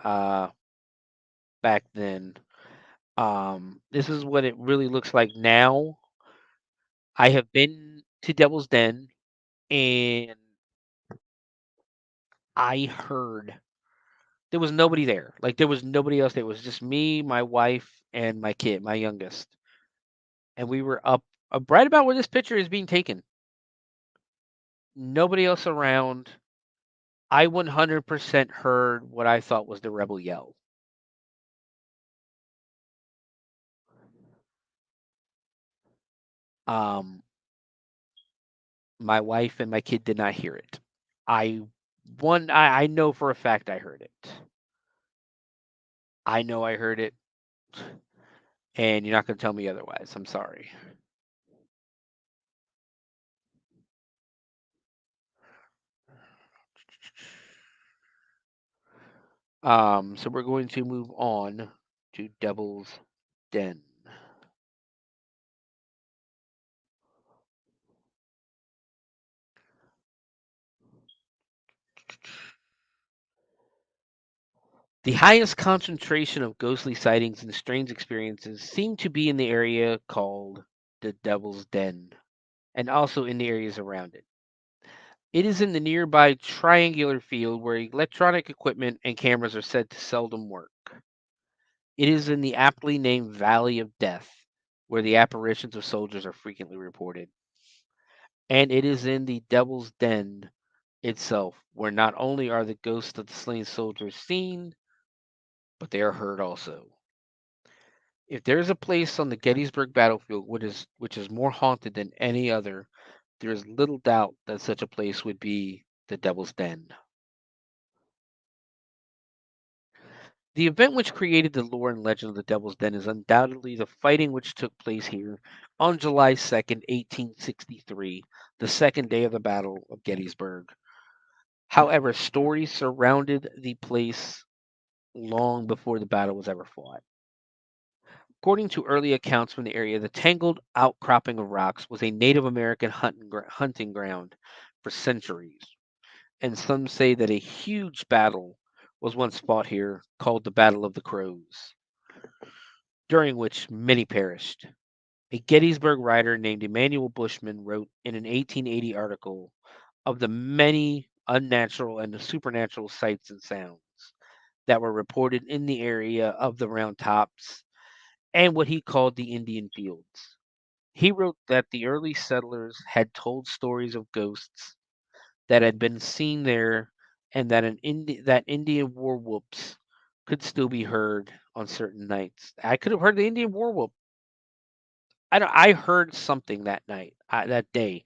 back then. This is what it really looks like now. I have been to Devil's Den and I heard there was nobody there. Like there was nobody else there. It was just me, my wife, and my kid, my youngest. And we were up right about where this picture is being taken. Nobody else around. I 100% heard what I thought was the rebel yell. Um, my wife and my kid did not hear it. I know for a fact I heard it. I know I heard it, and you're not going to tell me otherwise. I'm sorry. So we're going to move on to Devil's Den. The highest concentration of ghostly sightings and strange experiences seem to be in the area called the Devil's Den, and also in the areas around it. It is in the nearby triangular field where electronic equipment and cameras are said to seldom work. It is in the aptly named Valley of Death, where the apparitions of soldiers are frequently reported. And it is in the Devil's Den itself, where not only are the ghosts of the slain soldiers seen, but they are heard also. If there is a place on the Gettysburg battlefield which is more haunted than any other, there is little doubt that such a place would be the Devil's Den. The event which created the lore and legend of the Devil's Den is undoubtedly the fighting which took place here on July 2nd, 1863, the second day of the Battle of Gettysburg. However, stories surrounded the place long before the battle was ever fought. According to early accounts from the area, the tangled outcropping of rocks was a Native American hunting ground for centuries, and some say that a huge battle was once fought here called the Battle of the Crows, during which many perished. A Gettysburg writer named Emmanuel Bushman wrote in an 1880 article of the many unnatural and supernatural sights and sounds that were reported in the area of the Round Tops and what he called the Indian Fields. He wrote that the early settlers had told stories of ghosts that had been seen there, and that that Indian war whoops could still be heard on certain nights. I could have heard the Indian war whoop. I heard something that night, that day.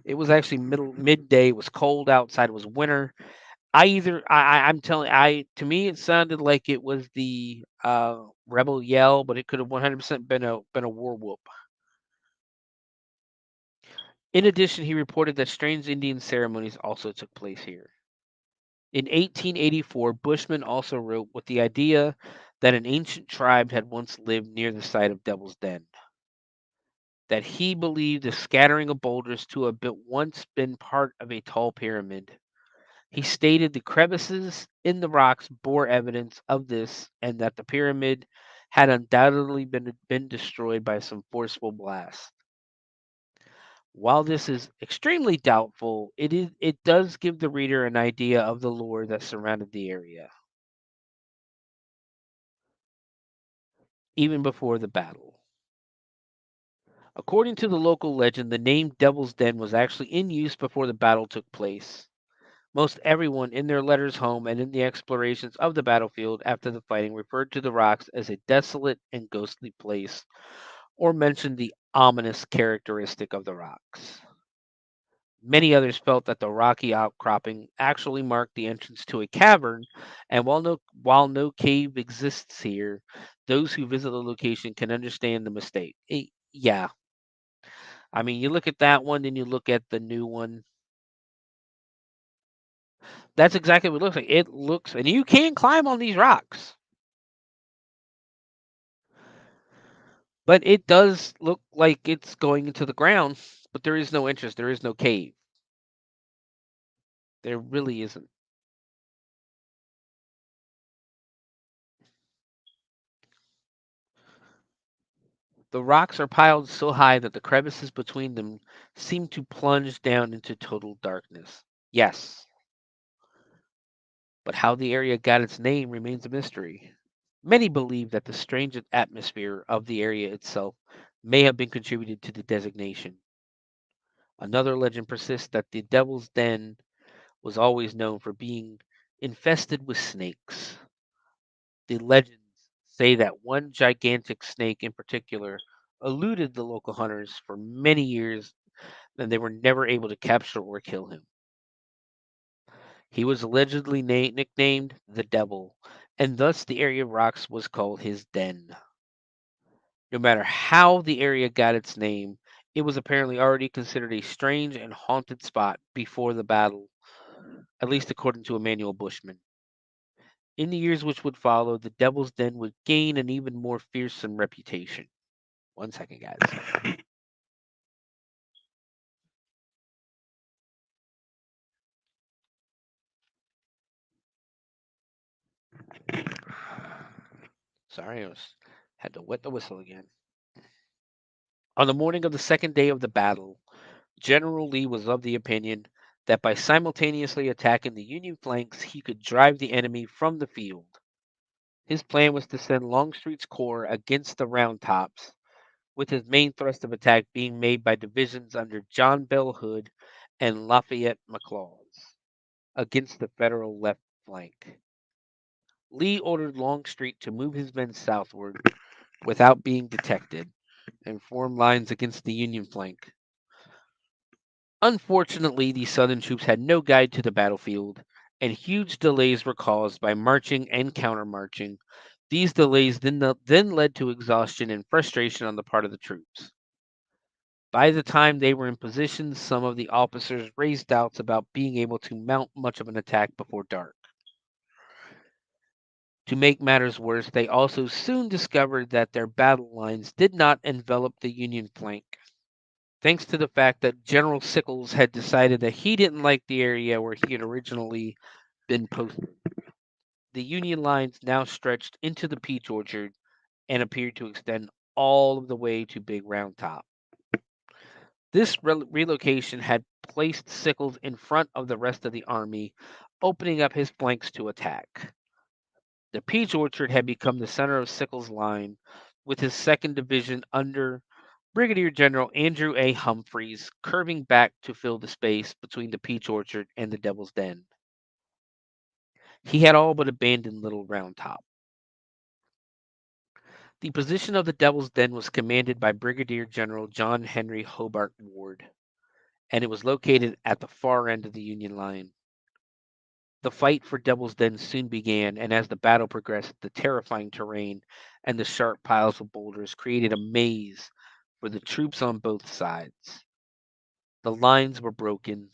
It was actually midday. It was cold outside. It was winter. I'm telling I to me it sounded like it was the rebel yell, but it could have 100% been a war whoop. In addition, he reported that strange Indian ceremonies also took place here. In 1884, Bushman also wrote with the idea that an ancient tribe had once lived near the site of Devil's Den, that he believed the scattering of boulders to have once been part of a tall pyramid. He stated the crevices in the rocks bore evidence of this, and that the pyramid had undoubtedly been destroyed by some forceful blast. While this is extremely doubtful, it does give the reader an idea of the lore that surrounded the area, even before the battle. According to the local legend, the name Devil's Den was actually in use before the battle took place. Most everyone in their letters home and in the explorations of the battlefield after the fighting referred to the rocks as a desolate and ghostly place, or mentioned the ominous characteristic of the rocks. Many others felt that the rocky outcropping actually marked the entrance to a cavern, and while no cave exists here, those who visit the location can understand the mistake. Yeah, I mean, you look at that one, then you look at the new one. That's exactly what it looks like. It looks, and you can climb on these rocks, but it does look like it's going into the ground. But there is no entrance. There is no cave. There really isn't. The rocks are piled so high that the crevices between them seem to plunge down into total darkness. Yes, but how the area got its name remains a mystery. Many believe that the strange atmosphere of the area itself may have been contributed to the designation. Another legend persists that the Devil's Den was always known for being infested with snakes. The legends say that one gigantic snake in particular eluded the local hunters for many years, and they were never able to capture or kill him. He was allegedly nicknamed the Devil, and thus the area of rocks was called his den. No matter how the area got its name, it was apparently already considered a strange and haunted spot before the battle, at least according to Emmanuel Bushman. In the years which would follow, the Devil's Den would gain an even more fearsome reputation. One second, guys. Sorry, had to wet the whistle again. On the morning of the second day of the battle, General Lee was of the opinion that by simultaneously attacking the Union flanks, he could drive the enemy from the field. His plan was to send Longstreet's corps against the Round Tops, with his main thrust of attack being made by divisions under John Bell Hood and Lafayette McLaws against the Federal left flank. Lee ordered Longstreet to move his men southward without being detected and form lines against the Union flank. Unfortunately, the Southern troops had no guide to the battlefield, and huge delays were caused by marching and countermarching. These delays then led to exhaustion and frustration on the part of the troops. By the time they were in position, some of the officers raised doubts about being able to mount much of an attack before dark. To make matters worse, they also soon discovered that their battle lines did not envelop the Union flank. Thanks to the fact that General Sickles had decided that he didn't like the area where he had originally been posted. The Union lines now stretched into the peach orchard and appeared to extend all of the way to Big Round Top. This relocation had placed Sickles in front of the rest of the army, opening up his flanks to attack. The peach orchard had become the center of Sickles' line, with his 2nd Division under Brigadier General Andrew A. Humphreys curving back to fill the space between the peach orchard and the Devil's Den. He had all but abandoned Little Round Top. The position of the Devil's Den was commanded by Brigadier General John Henry Hobart Ward, and it was located at the far end of the Union line. The fight for Devil's Den soon began, and as the battle progressed, the terrifying terrain and the sharp piles of boulders created a maze for the troops on both sides. The lines were broken,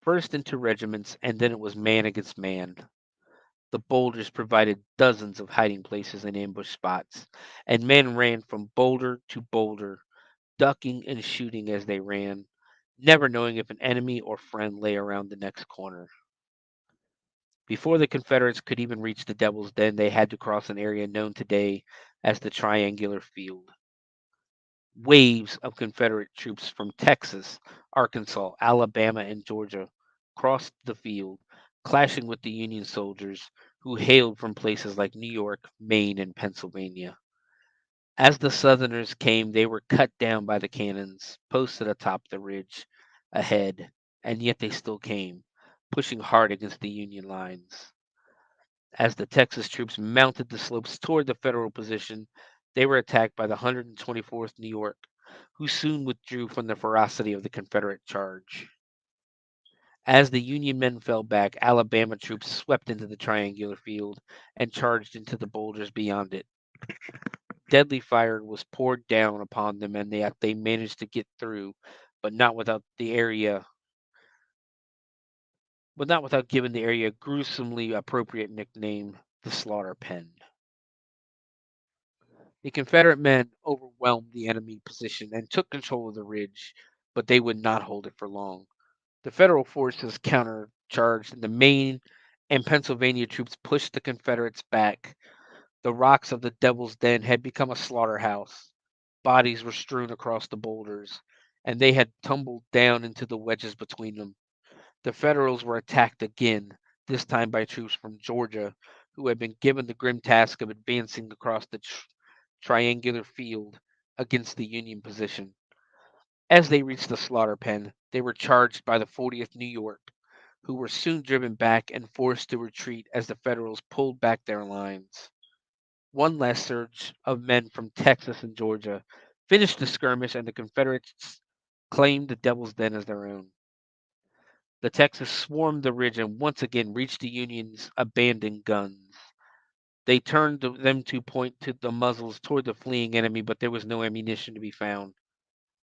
first into regiments, and then it was man against man. The boulders provided dozens of hiding places and ambush spots, and men ran from boulder to boulder, ducking and shooting as they ran, never knowing if an enemy or friend lay around the next corner. Before the Confederates could even reach the Devil's Den, they had to cross an area known today as the Triangular Field. Waves of Confederate troops from Texas, Arkansas, Alabama, and Georgia crossed the field, clashing with the Union soldiers who hailed from places like New York, Maine, and Pennsylvania. As the Southerners came, they were cut down by the cannons posted atop the ridge ahead, and yet they still came, pushing hard against the Union lines. As the Texas troops mounted the slopes toward the Federal position, they were attacked by the 124th New York, who soon withdrew from the ferocity of the Confederate charge. As the Union men fell back, Alabama troops swept into the triangular field and charged into the boulders beyond it. Deadly fire was poured down upon them, and they managed to get through, but not without giving the area a gruesomely appropriate nickname, the Slaughter Pen. The Confederate men overwhelmed the enemy position and took control of the ridge, but they would not hold it for long. The Federal forces countercharged, and the Maine and Pennsylvania troops pushed the Confederates back. The rocks of the Devil's Den had become a slaughterhouse. Bodies were strewn across the boulders, and they had tumbled down into the wedges between them. The Federals were attacked again, this time by troops from Georgia, who had been given the grim task of advancing across the triangular field against the Union position. As they reached the slaughter pen, they were charged by the 40th New York, who were soon driven back and forced to retreat as the Federals pulled back their lines. One last surge of men from Texas and Georgia finished the skirmish, and the Confederates claimed the Devil's Den as their own. The Texans swarmed the ridge and once again reached the Union's abandoned guns. They turned them to point to the muzzles toward the fleeing enemy, but there was no ammunition to be found.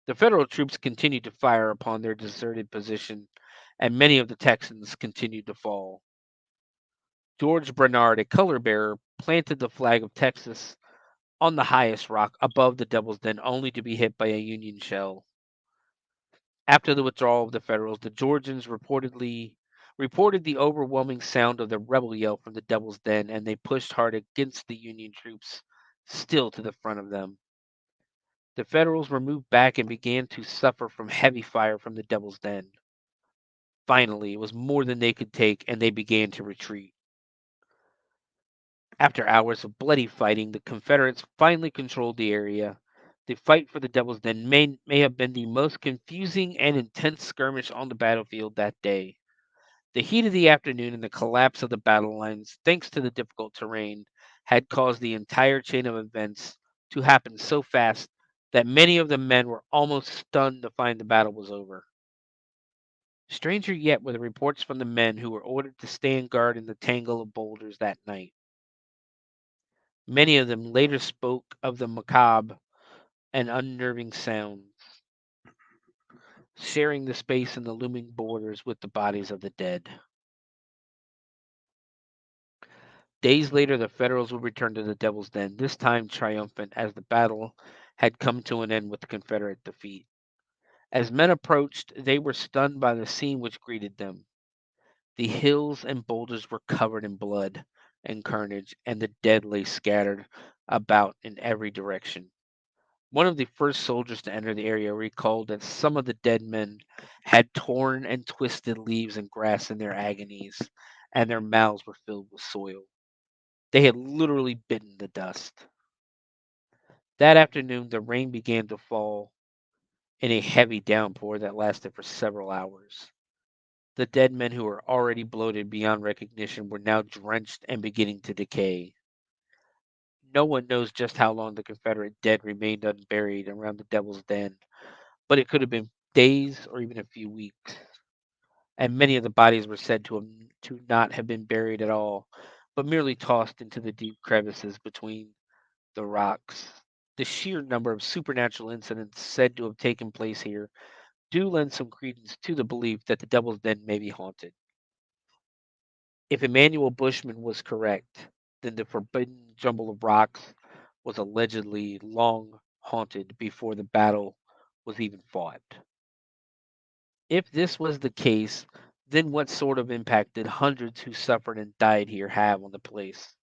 The Federal troops continued to fire upon their deserted position, and many of the Texans continued to fall. George Bernard, a color bearer, planted the flag of Texas on the highest rock above the Devil's Den, only to be hit by a Union shell. After the withdrawal of the Federals, the Georgians reported the overwhelming sound of the rebel yell from the Devil's Den, and they pushed hard against the Union troops, still to the front of them. The Federals were moved back and began to suffer from heavy fire from the Devil's Den. Finally, it was more than they could take, and they began to retreat. After hours of bloody fighting, the Confederates finally controlled the area. The fight for the Devil's Den may have been the most confusing and intense skirmish on the battlefield that day. The heat of the afternoon and the collapse of the battle lines, thanks to the difficult terrain, had caused the entire chain of events to happen so fast that many of the men were almost stunned to find the battle was over. Stranger yet were the reports from the men who were ordered to stand guard in the tangle of boulders that night. Many of them later spoke of the macabre and unnerving sounds, sharing the space in the looming borders with the bodies of the dead. Days later, the Federals would return to the Devil's Den, this time triumphant, as the battle had come to an end with the Confederate defeat. As men approached, they were stunned by the scene which greeted them. The hills and boulders were covered in blood and carnage, and the dead lay scattered about in every direction. One of the first soldiers to enter the area recalled that some of the dead men had torn and twisted leaves and grass in their agonies, and their mouths were filled with soil. They had literally bitten the dust. That afternoon, the rain began to fall in a heavy downpour that lasted for several hours. The dead men who were already bloated beyond recognition were now drenched and beginning to decay. No one knows just how long the Confederate dead remained unburied around the Devil's Den, but it could have been days or even a few weeks. And many of the bodies were said to not have been buried at all, but merely tossed into the deep crevices between the rocks. The sheer number of supernatural incidents said to have taken place here do lend some credence to the belief that the Devil's Den may be haunted. If Emmanuel Bushman was correct, then the forbidden jumble of rocks was allegedly long haunted before the battle was even fought. If this was the case, then what sort of impact did hundreds who suffered and died here have on the place?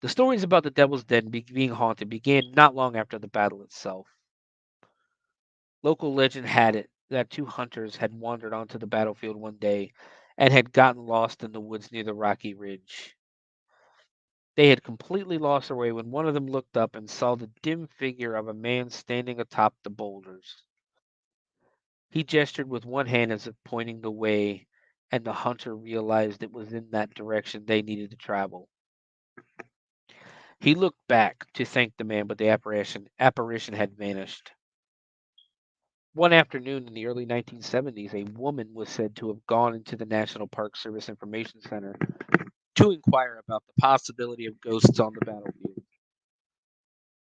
The stories about the Devil's Den being haunted began not long after the battle itself. Local legend had it that two hunters had wandered onto the battlefield one day and had gotten lost in the woods near the rocky ridge. They had completely lost their way when one of them looked up and saw the dim figure of a man standing atop the boulders. He gestured with one hand as if pointing the way, and the hunter realized it was in that direction they needed to travel. He looked back to thank the man, but the apparition had vanished. One afternoon in the early 1970s, a woman was said to have gone into the National Park Service Information Center to inquire about the possibility of ghosts on the battlefield.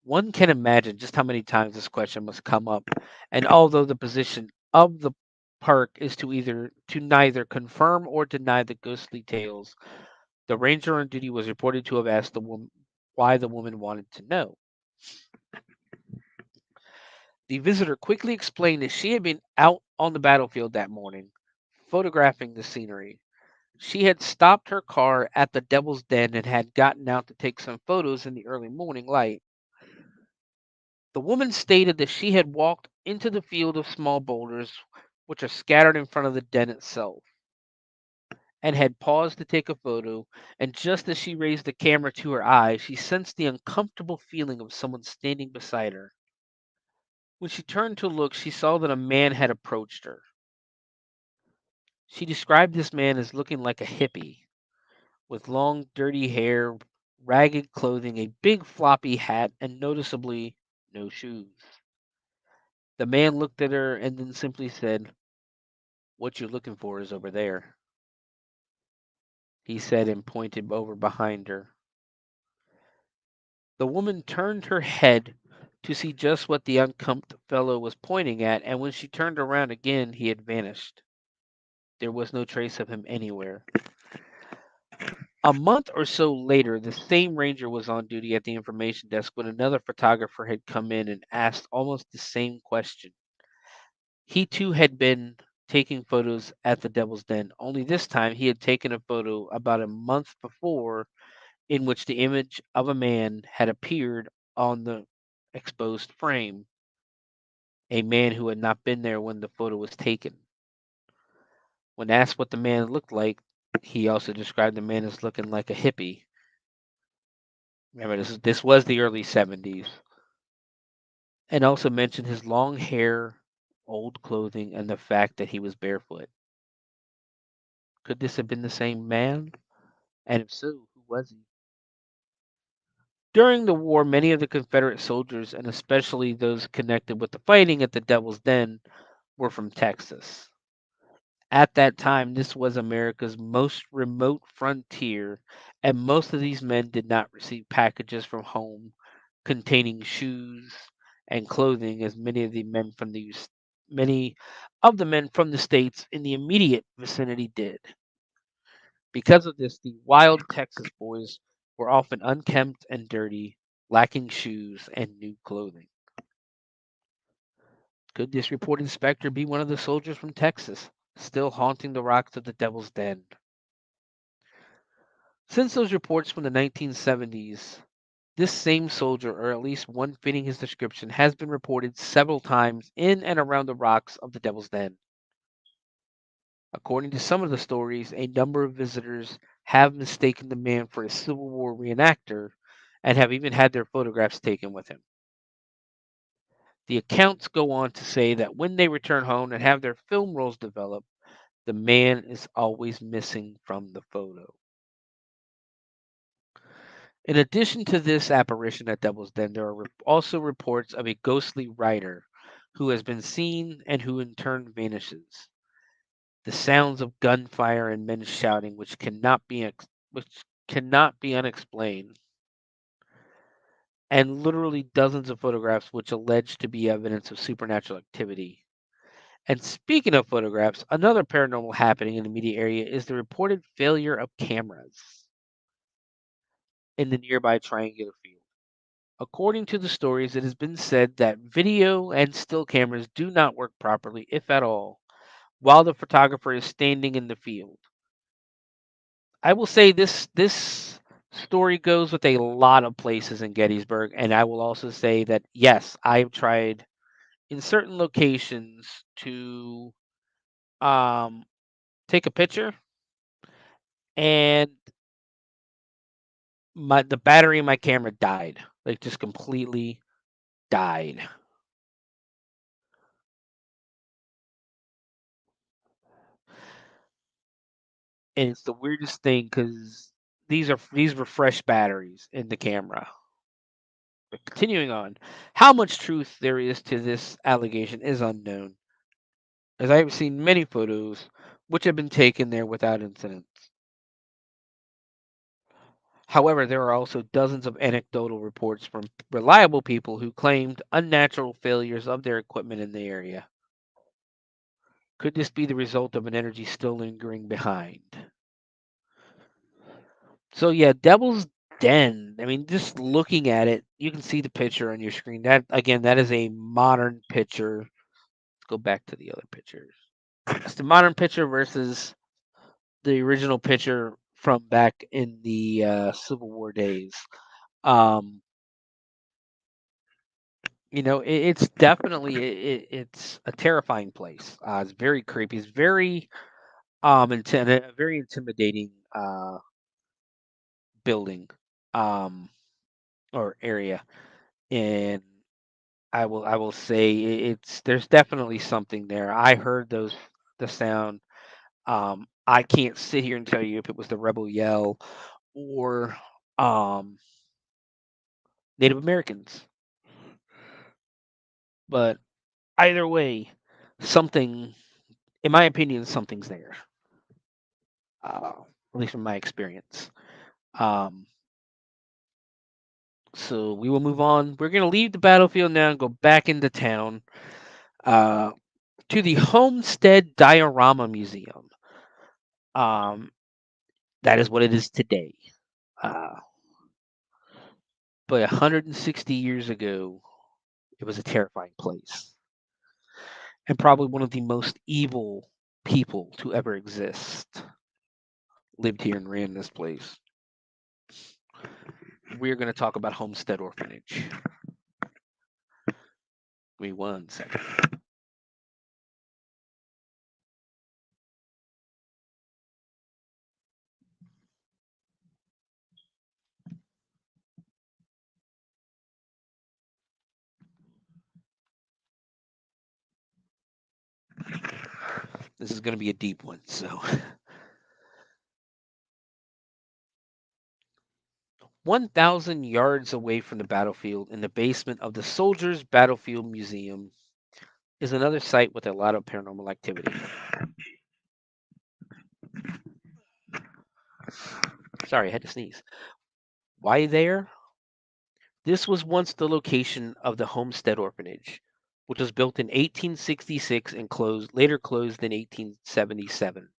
One can imagine just how many times this question must come up, and although the position of the park is to neither confirm or deny the ghostly tales, the ranger on duty was reported to have asked the woman why the woman wanted to know. The visitor quickly explained that she had been out on the battlefield that morning, photographing the scenery. She had stopped her car at the Devil's Den and had gotten out to take some photos in the early morning light. The woman stated that she had walked into the field of small boulders, which are scattered in front of the den itself, and had paused to take a photo. And just as she raised the camera to her eye, she sensed the uncomfortable feeling of someone standing beside her. When she turned to look, she saw that a man had approached her. She described this man as looking like a hippie, with long, dirty hair, ragged clothing, a big floppy hat, and noticeably no shoes. The man looked at her and then simply said, "What you're looking for is over there," he said and pointed over behind her. The woman turned her head to see just what the unkempt fellow was pointing at, and when she turned around again, he had vanished. There was no trace of him anywhere. A month or so later, the same ranger was on duty at the information desk when another photographer had come in and asked almost the same question. He too had been taking photos at the Devil's Den, only this time he had taken a photo about a month before in which the image of a man had appeared on the exposed frame, a man who had not been there when the photo was taken. When asked what the man looked like, he also described the man as looking like a hippie. Remember, this was the early 70s, and also mentioned his long hair, old clothing, and the fact that he was barefoot. Could this have been the same man? And if so, who was he? During the war, many of the Confederate soldiers, and especially those connected with the fighting at the Devil's Den, were from Texas. At that time, this was America's most remote frontier, and most of these men did not receive packages from home containing shoes and clothing as many of the men from the states in the immediate vicinity did. Because of this, the wild Texas boys were often unkempt and dirty, lacking shoes and new clothing. Could this reported specter be one of the soldiers from Texas, still haunting the rocks of the Devil's Den? Since those reports from the 1970s, this same soldier, or at least one fitting his description, has been reported several times in and around the rocks of the Devil's Den. According to some of the stories, a number of visitors have mistaken the man for a Civil War reenactor and have even had their photographs taken with him. The accounts go on to say that when they return home and have their film rolls developed, the man is always missing from the photo. In addition to this apparition at Devil's Den, there are also reports of a ghostly rider who has been seen and who in turn vanishes. The sounds of gunfire and men shouting, which cannot be unexplained, and literally dozens of photographs which allege to be evidence of supernatural activity. And speaking of photographs, another paranormal happening in the immediate area is the reported failure of cameras in the nearby triangular field. According to the stories, it has been said that video and still cameras do not work properly, if at all, while the photographer is standing in the field. I will say this story goes with a lot of places in Gettysburg, and I will also say that yes, I've tried in certain locations to um, take a picture, and the battery in my camera died, like just completely died. And it's the weirdest thing because these were fresh batteries in the camera. But continuing on, how much truth there is to this allegation is unknown, as I have seen many photos which have been taken there without incident. However, there are also dozens of anecdotal reports from reliable people who claimed unnatural failures of their equipment in the area. Could this be the result of an energy still lingering behind? So yeah, Devil's Den. I mean, just looking at it, you can see the picture on your screen. That again, that is a modern picture. Let's go back to the other pictures. It's the modern picture versus the original picture from back in the Civil War days. Um, it's definitely it's a terrifying place. It's very creepy. It's very a very intimidating building um or area. And I will say it's there's definitely something there. I heard the sound. I can't sit here and tell you if it was the rebel yell or um Native Americans, but either way, something, in my opinion, something's there. At least from my experience. Um, so we will move on. We're gonna leave the battlefield now and go back into town uh, to the Homestead Diorama Museum. Um, that is what it is today. Uh, but 160 years ago, it was a terrifying place and probably one of the most evil people to ever exist lived here and ran this place. We're going to talk about Homestead Orphanage. Give me 1 second. This is going to be a deep one. So, 1,000 yards away from the battlefield, in the basement of the Soldiers Battlefield Museum, is another site with a lot of paranormal activity. Sorry, I had to sneeze. Why there? This was once the location of the Homestead Orphanage, which was built in 1866 and later closed in 1877.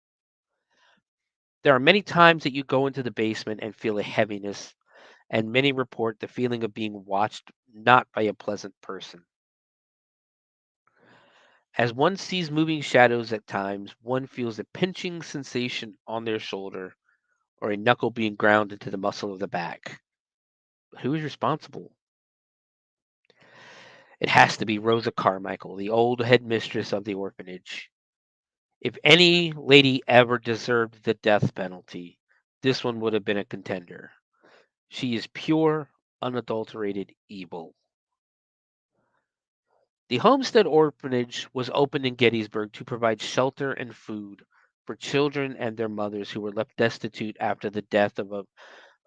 There are many times that you go into the basement and feel a heaviness, and many report the feeling of being watched not by a pleasant person. As one sees moving shadows at times, one feels a pinching sensation on their shoulder or a knuckle being ground into the muscle of the back. Who is responsible? It has to be Rosa Carmichael, the old headmistress of the orphanage. If any lady ever deserved the death penalty, this one would have been a contender. She is pure, unadulterated evil. The Homestead Orphanage was opened in Gettysburg to provide shelter and food for children and their mothers who were left destitute after the death of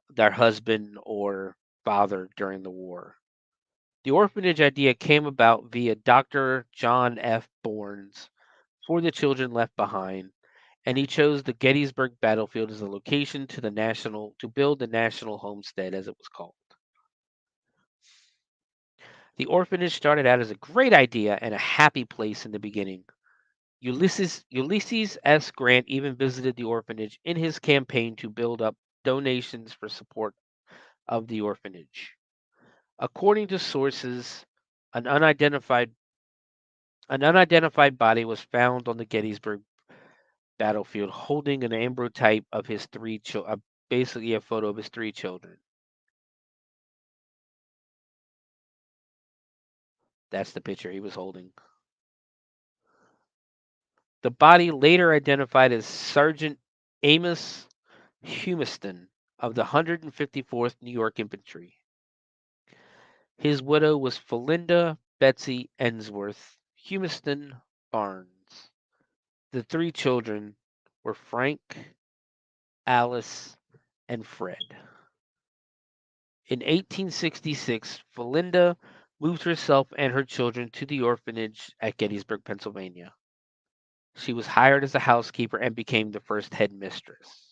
their husband or father during the war. The orphanage idea came about via Dr. John F. Bourne's for the children left behind, and he chose the Gettysburg battlefield as the location to build the National Homestead, as it was called. The orphanage started out as a great idea and a happy place in the beginning. Ulysses S. Grant even visited the orphanage in his campaign to build up donations for support of the orphanage. According to sources, an unidentified an unidentified body was found on the Gettysburg battlefield holding an ambrotype of his three children, basically a photo of his three children. That's the picture he was holding. The body later identified as Sergeant Amos Humiston of the 154th New York Infantry. His widow was Felinda Betsy Ensworth Humiston Barnes. The three children were Frank, Alice, and Fred. In 1866, Felinda moved herself and her children to the orphanage at Gettysburg, Pennsylvania. She was hired as a housekeeper and became the first headmistress.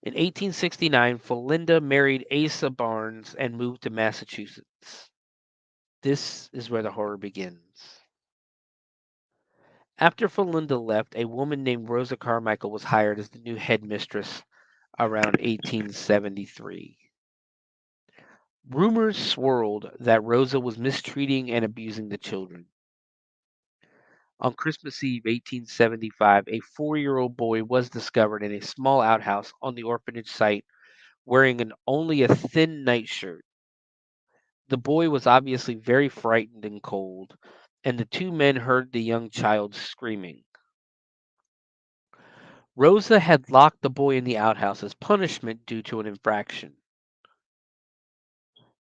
In 1869, Felinda married Asa Barnes and moved to Massachusetts. This is where the horror begins. After Felinda left, a woman named Rosa Carmichael was hired as the new headmistress around 1873. Rumors swirled that Rosa was mistreating and abusing the children. On Christmas Eve, 1875, a 4-year-old boy was discovered in a small outhouse on the orphanage site wearing only a thin nightshirt. The boy was obviously very frightened and cold, and the two men heard the young child screaming. Rosa had locked the boy in the outhouse as punishment due to an infraction.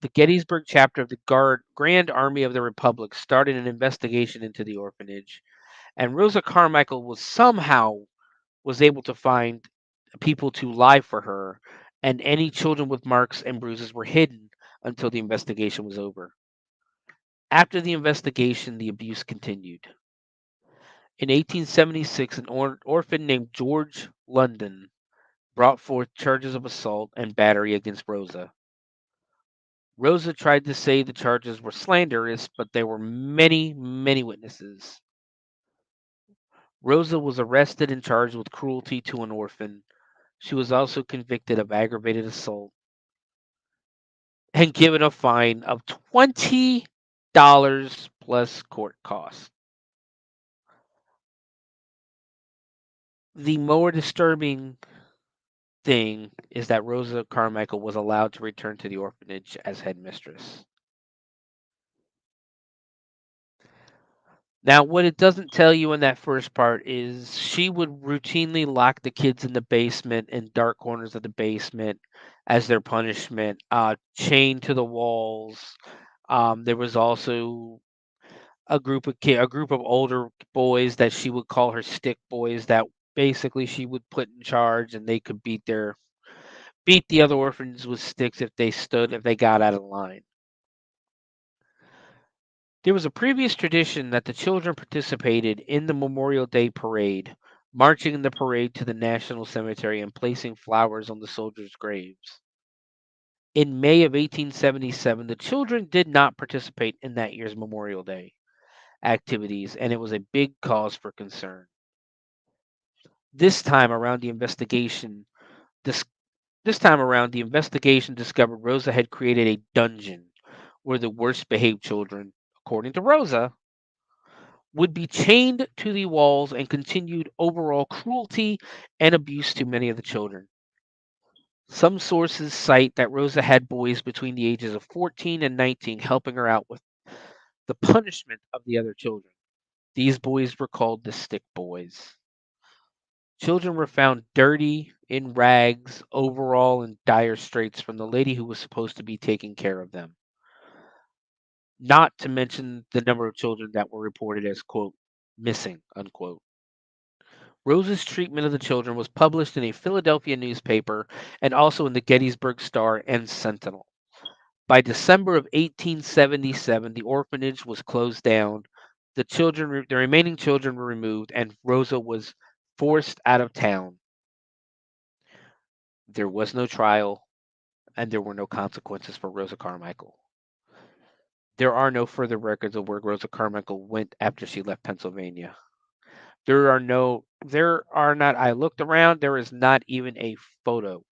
The Gettysburg chapter of the Grand Army of the Republic started an investigation into the orphanage, and Rosa Carmichael was able to find people to lie for her, and any children with marks and bruises were hidden until the investigation was over. After the investigation, the abuse continued. In 1876, an orphan named George London brought forth charges of assault and battery against Rosa. Rosa tried to say the charges were slanderous, but there were many, many witnesses. Rosa was arrested and charged with cruelty to an orphan. She was also convicted of aggravated assault and given a fine of $20 plus court costs. The more disturbing thing is that Rosa Carmichael was allowed to return to the orphanage as headmistress. Now, what it doesn't tell you in that first part is she would routinely lock the kids in the basement, in dark corners of the basement, as their punishment, chained to the walls. There was also a group of older boys that she would call her stick boys that Basically, she would put in charge, and they could beat the other orphans with sticks if they got out of line. There was a previous tradition that the children participated in the Memorial Day parade, marching in the parade to the National Cemetery and placing flowers on the soldiers' graves. In May of 1877, the children did not participate in that year's Memorial Day activities, and it was a big cause for concern. This time around, the investigation dis- this time around, the investigation discovered Rosa had created a dungeon where the worst behaved children, according to Rosa, would be chained to the walls and continued overall cruelty and abuse to many of the children. Some sources cite that Rosa had boys between the ages of 14 and 19 helping her out with the punishment of the other children. These boys were called the stick boys. Children were found dirty, in rags, overall in dire straits from the lady who was supposed to be taking care of them. Not to mention the number of children that were reported as, quote, missing, unquote. Rose's treatment of the children was published in a Philadelphia newspaper and also in the Gettysburg Star and Sentinel. By December of 1877, the orphanage was closed down. The remaining children were removed, and Rosa was forced out of town. There was no trial, and there were no consequences for Rosa Carmichael. There are no further records of where Rosa Carmichael went after she left Pennsylvania. There are not, I looked around, there is not even a photo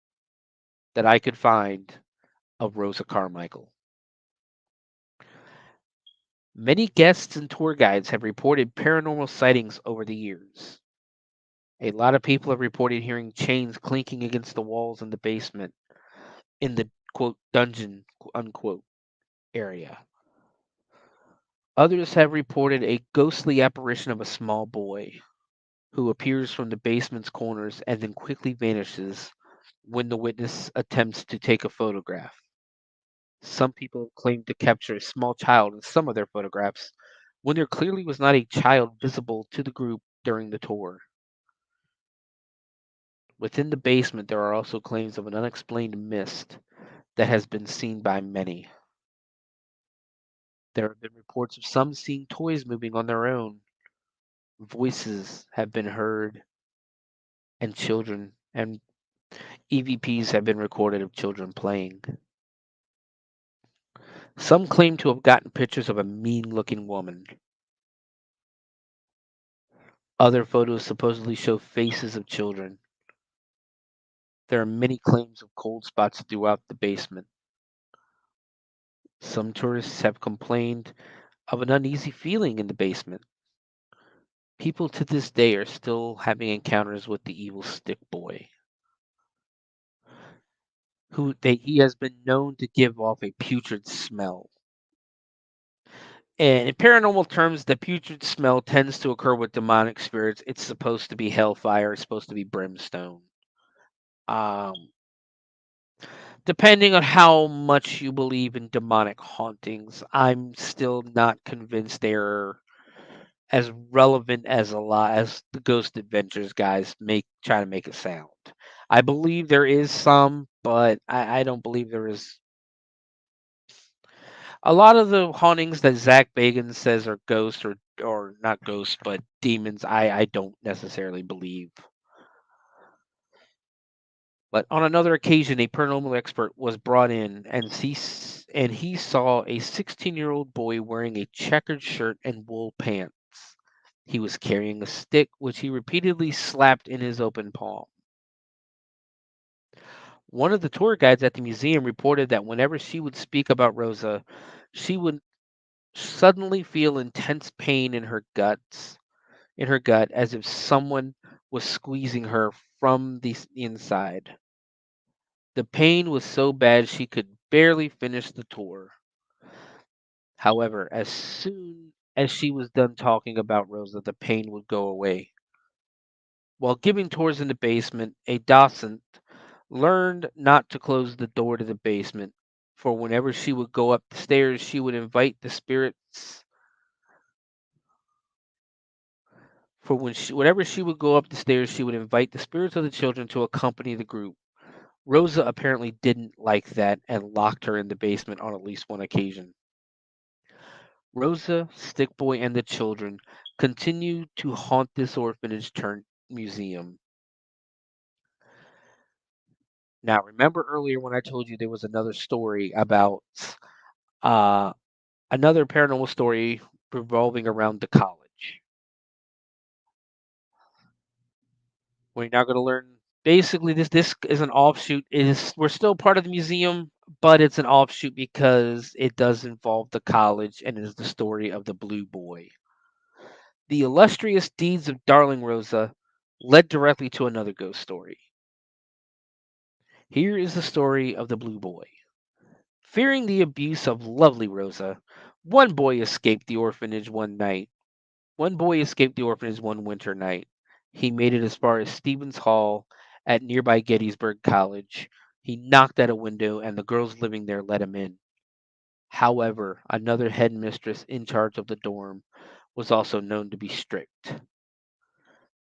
that I could find of Rosa Carmichael. Many guests and tour guides have reported paranormal sightings over the years. A lot of people have reported hearing chains clinking against the walls in the basement in the quote dungeon unquote area. Others have reported a ghostly apparition of a small boy who appears from the basement's corners and then quickly vanishes when the witness attempts to take a photograph. Some people have claimed to capture a small child in some of their photographs when there clearly was not a child visible to the group during the tour. Within the basement, there are also claims of an unexplained mist that has been seen by many. There have been reports of some seeing toys moving on their own. Voices have been heard, and children and EVPs have been recorded of children playing. Some claim to have gotten pictures of a mean looking woman. Other photos supposedly show faces of children. There are many claims of cold spots throughout the basement. Some tourists have complained of an uneasy feeling in the basement. People to this day are still having encounters with the evil stick boy, he has been known to give off a putrid smell. And in paranormal terms, the putrid smell tends to occur with demonic spirits. It's supposed to be hellfire, it's supposed to be brimstone. Um, Depending on how much you believe in demonic hauntings, I'm still not convinced they're as relevant as the Ghost Adventures guys make try to make it sound. I believe there is some, but I don't believe there is a lot of the hauntings that Zach Bagans says are ghosts or not ghosts but demons. I don't necessarily believe. But on another occasion, a paranormal expert was brought in, and he saw a 16-year-old boy wearing a checkered shirt and wool pants. He was carrying a stick, which he repeatedly slapped in his open palm. One of the tour guides at the museum reported that whenever she would speak about Rosa, she would suddenly feel intense pain in her gut, as if someone was squeezing her from the inside. The pain was so bad she could barely finish the tour. However, as soon as she was done talking about Rosa, the pain would go away. While giving tours in the basement, a docent learned not to close the door to the basement, for whenever she would go up the stairs, she would invite the spirits For whenever she would go up the stairs, she would invite the spirits of the children to accompany the group. Rosa apparently didn't like that and locked her in the basement on at least one occasion. Rosa, Stickboy, and the children continue to haunt this orphanage turned museum. Now, remember earlier when I told you there was another story about uh, another paranormal story revolving around the college? We're now going to learn. Basically, this is an offshoot. Is We're still part of the museum, but it's an offshoot because it does involve the college and is the story of the Blue Boy. The illustrious deeds of Darling Rosa led directly to another ghost story. Here is the story of the Blue Boy. Fearing the abuse of lovely Rosa, one boy escaped the orphanage one night. One boy escaped the orphanage one winter night. He made it as far as Stevens Hall at nearby Gettysburg College. He knocked at a window, and the girls living there let him in. However, another headmistress in charge of the dorm was also known to be strict.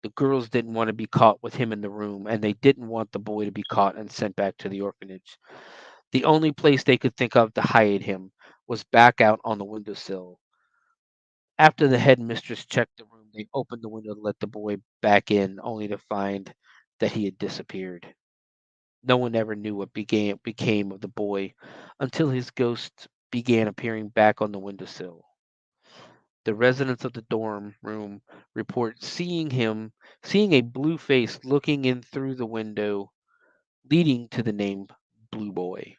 The girls didn't want to be caught with him in the room, and they didn't want the boy to be caught and sent back to the orphanage. The only place they could think of to hide him was back out on the windowsill. After the headmistress checked the room, they opened the window to let the boy back in, only to find that he had disappeared. No one ever knew what became of the boy until his ghost began appearing back on the windowsill. The residents of the dorm room report seeing a blue face looking in through the window, leading to the name Blue Boy.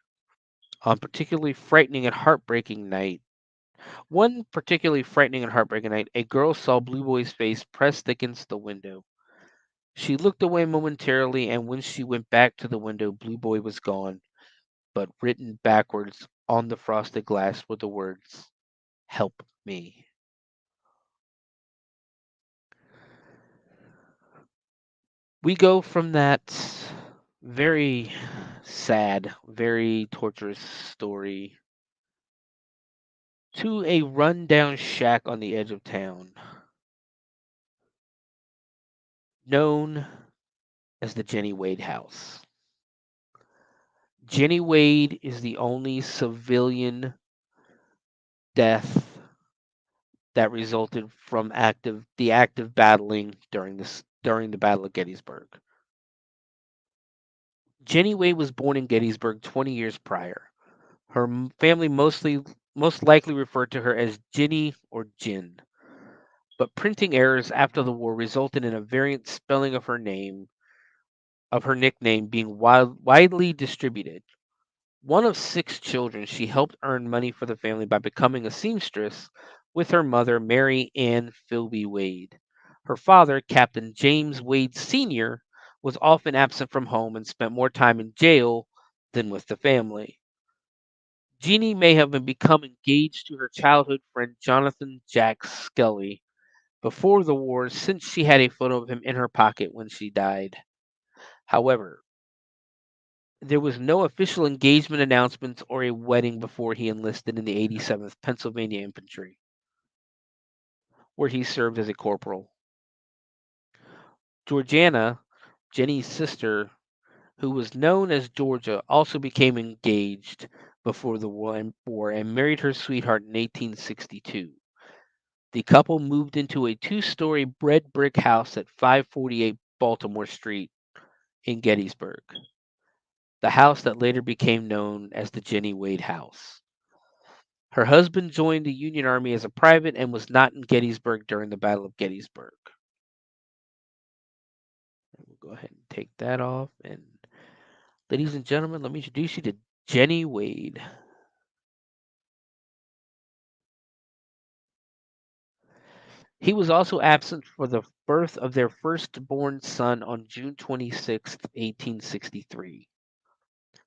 On particularly frightening and heartbreaking night, One particularly frightening and heartbreaking night, a girl saw Blue Boy's face pressed against the window. She looked away momentarily, and when she went back to the window, Blue Boy was gone, but written backwards on the frosted glass were the words, "Help me." We go from that very sad, very torturous story to a rundown shack on the edge of town, known as the Jenny Wade House. Jenny Wade is the only civilian death that resulted from active battling during the Battle of Gettysburg. Jenny Wade was born in Gettysburg 20 years prior. Her family most likely referred to her as Ginny or Jin, but printing errors after the war resulted in a variant spelling of her nickname being widely distributed. One of six children, she helped earn money for the family by becoming a seamstress with her mother, Mary Ann Philby Wade. Her father, Captain James Wade Sr., was often absent from home and spent more time in jail than with the family. Jeannie may have become engaged to her childhood friend Jonathan Jack Skelly before the war, since she had a photo of him in her pocket when she died. However, there was no official engagement announcements or a wedding before he enlisted in the 87th Pennsylvania Infantry, where he served as a corporal. Georgiana, Jenny's sister, who was known as Georgia, also became engaged before the war and married her sweetheart in 1862. The couple moved into a two-story red brick house at 548 Baltimore Street in Gettysburg, the house that later became known as the Jenny Wade House. Her husband joined the Union Army as a private and was not in Gettysburg during the Battle of Gettysburg. We'll go ahead and take that off. And ladies and gentlemen, let me introduce you to Jenny Wade. He was also absent for the birth of their firstborn son on June 26, 1863.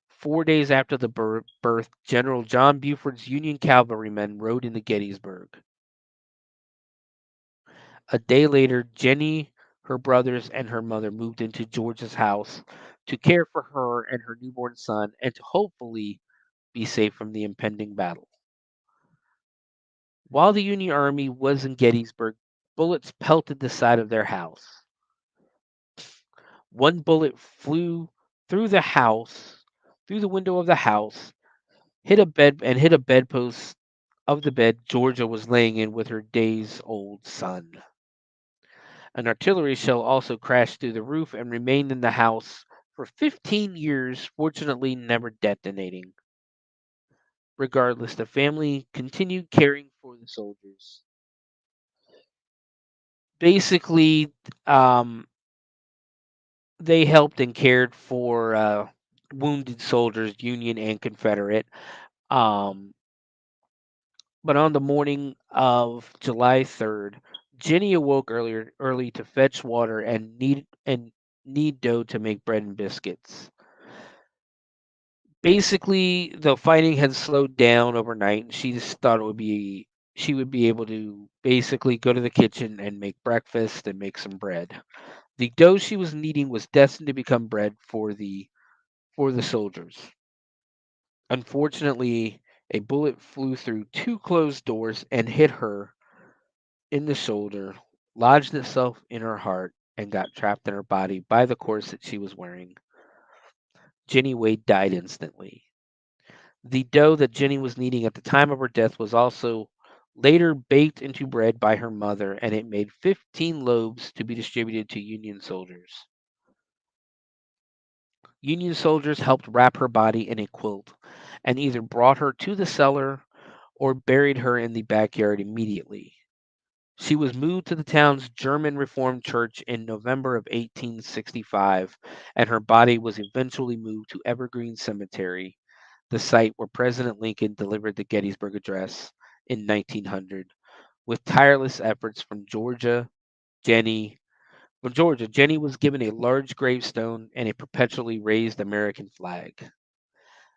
4 days after the birth, General John Buford's Union cavalrymen rode into Gettysburg. A day later, Jenny, her brothers, and her mother moved into George's house to care for her and her newborn son and to hopefully be safe from the impending battle. While the Union Army was in Gettysburg, bullets pelted the side of their house. One bullet flew through the house, through the window of the house, hit a bedpost of the bed Georgia was laying in with her days-old son. An artillery shell also crashed through the roof and remained in the house for 15 years, fortunately never detonating. Regardless, the family continued caring for the soldiers. Basically, um, they helped and cared for wounded soldiers, Union and Confederate. Um, but on the morning of July 3rd, Jenny awoke early to fetch water and knead dough to make bread and biscuits. Basically, the fighting had slowed down overnight, and she just thought she would be able to basically go to the kitchen and make breakfast and make some bread. The dough she was kneading was destined to become bread for the soldiers. Unfortunately, a bullet flew through two closed doors and hit her in the shoulder, lodged itself in her heart, and got trapped in her body by the corset she was wearing. Jenny Wade died instantly. The dough that Jenny was kneading at the time of her death was also later baked into bread by her mother, and it made 15 loaves to be distributed to Union soldiers. Union soldiers helped wrap her body in a quilt and either brought her to the cellar or buried her in the backyard immediately. She was moved to the town's German Reformed Church in November of 1865, and her body was eventually moved to Evergreen Cemetery, the site where President Lincoln delivered the Gettysburg Address in 1900. With tireless efforts Jenny Jenny was given a large gravestone and a perpetually raised American flag.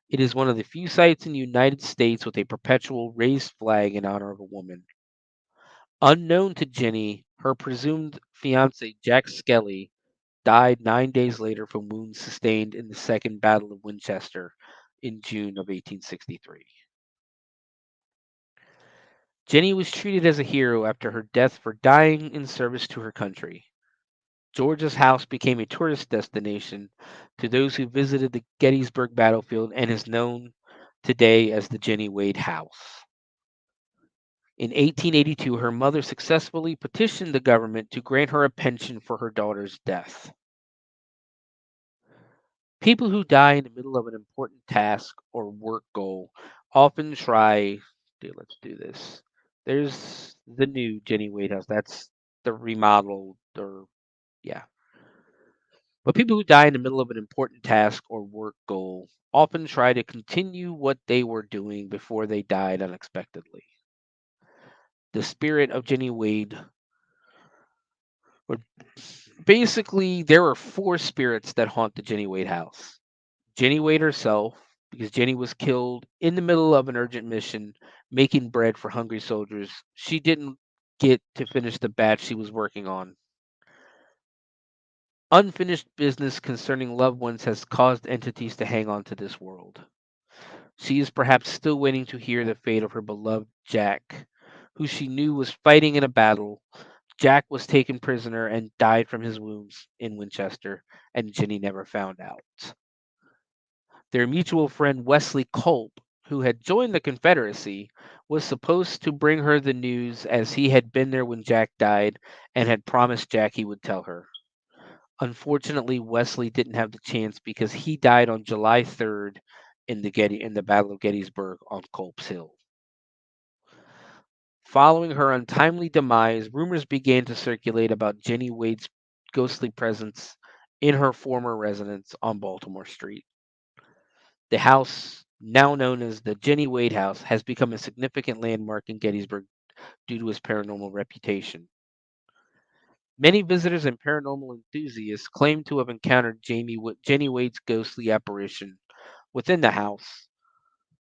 It is one of the few sites in the United States with a perpetual raised flag in honor of a woman. Unknown to Jenny, her presumed fiance, Jack Skelly, died 9 days later from wounds sustained in the Second Battle of Winchester in June of 1863. Jenny was treated as a hero after her death for dying in service to her country. Georgia's house became a tourist destination to those who visited the Gettysburg battlefield and is known today as the Jenny Wade House. In 1882, her mother successfully petitioned the government to grant her a pension for her daughter's death. People who die in the middle of an important task or work goal often try. Let's do this. There's the new Jenny Wade House. That's the remodeled, or yeah. But people who die in the middle of an important task or work goal often try to continue what they were doing before they died unexpectedly. The spirit of Jenny Wade, or basically, there are four spirits that haunt the Jenny Wade house. Jenny Wade herself, because Jenny was killed in the middle of an urgent mission making bread for hungry soldiers. She didn't get to finish the batch she was working on. Unfinished business concerning loved ones has caused entities to hang on to this world. She is perhaps still waiting to hear the fate of her beloved Jack, who she knew was fighting in a battle. Jack was taken prisoner and died from his wounds in Winchester, and Jenny never found out. Their mutual friend Wesley Culp, who had joined the Confederacy, was supposed to bring her the news as he had been there when Jack died and had promised Jack he would tell her. Unfortunately, Wesley didn't have the chance because he died on July 3rd in the Battle of Gettysburg on Culp's Hill. Following her untimely demise, rumors began to circulate about Jenny Wade's ghostly presence in her former residence on Baltimore Street. The house, now known as the Jenny Wade House, has become a significant landmark in Gettysburg due to its paranormal reputation. Many visitors and paranormal enthusiasts claim to have encountered Jenny Wade's ghostly apparition within the house.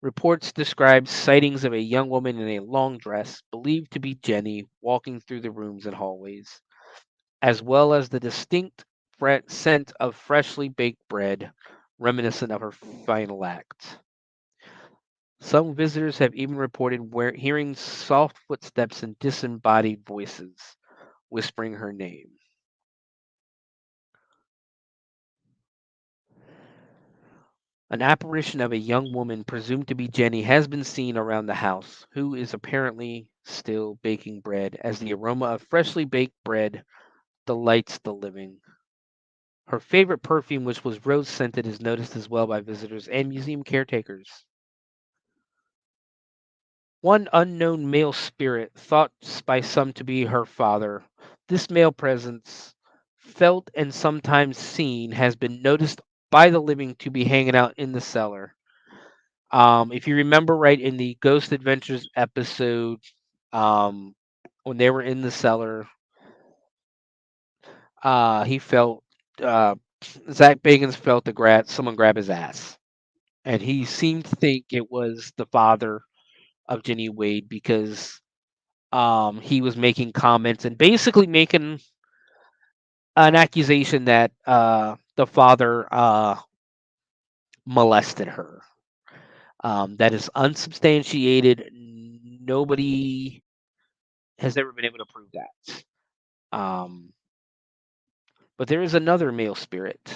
Reports describe sightings of a young woman in a long dress, believed to be Jenny, walking through the rooms and hallways, as well as the distinct scent of freshly baked bread, reminiscent of her final act. Some visitors have even reported hearing soft footsteps and disembodied voices. whispering her name. An apparition of a young woman presumed to be Jenny has been seen around the house, who is apparently still baking bread as the aroma of freshly baked bread delights the living. Her favorite perfume, which was rose scented, is noticed as well by visitors and museum caretakers. One unknown male spirit, thought by some to be her father, this male presence, felt and sometimes seen, has been noticed by the living to be hanging out in the cellar. If you remember right in the Ghost Adventures episode, um, when they were in the cellar, he felt uh, Zach Bagans felt someone grab his ass, and he seemed to think it was the father of Jenny Wade because he was making comments and basically making an accusation that the father molested her. That is unsubstantiated. Nobody has ever been able to prove that. Um, but there is another male spirit.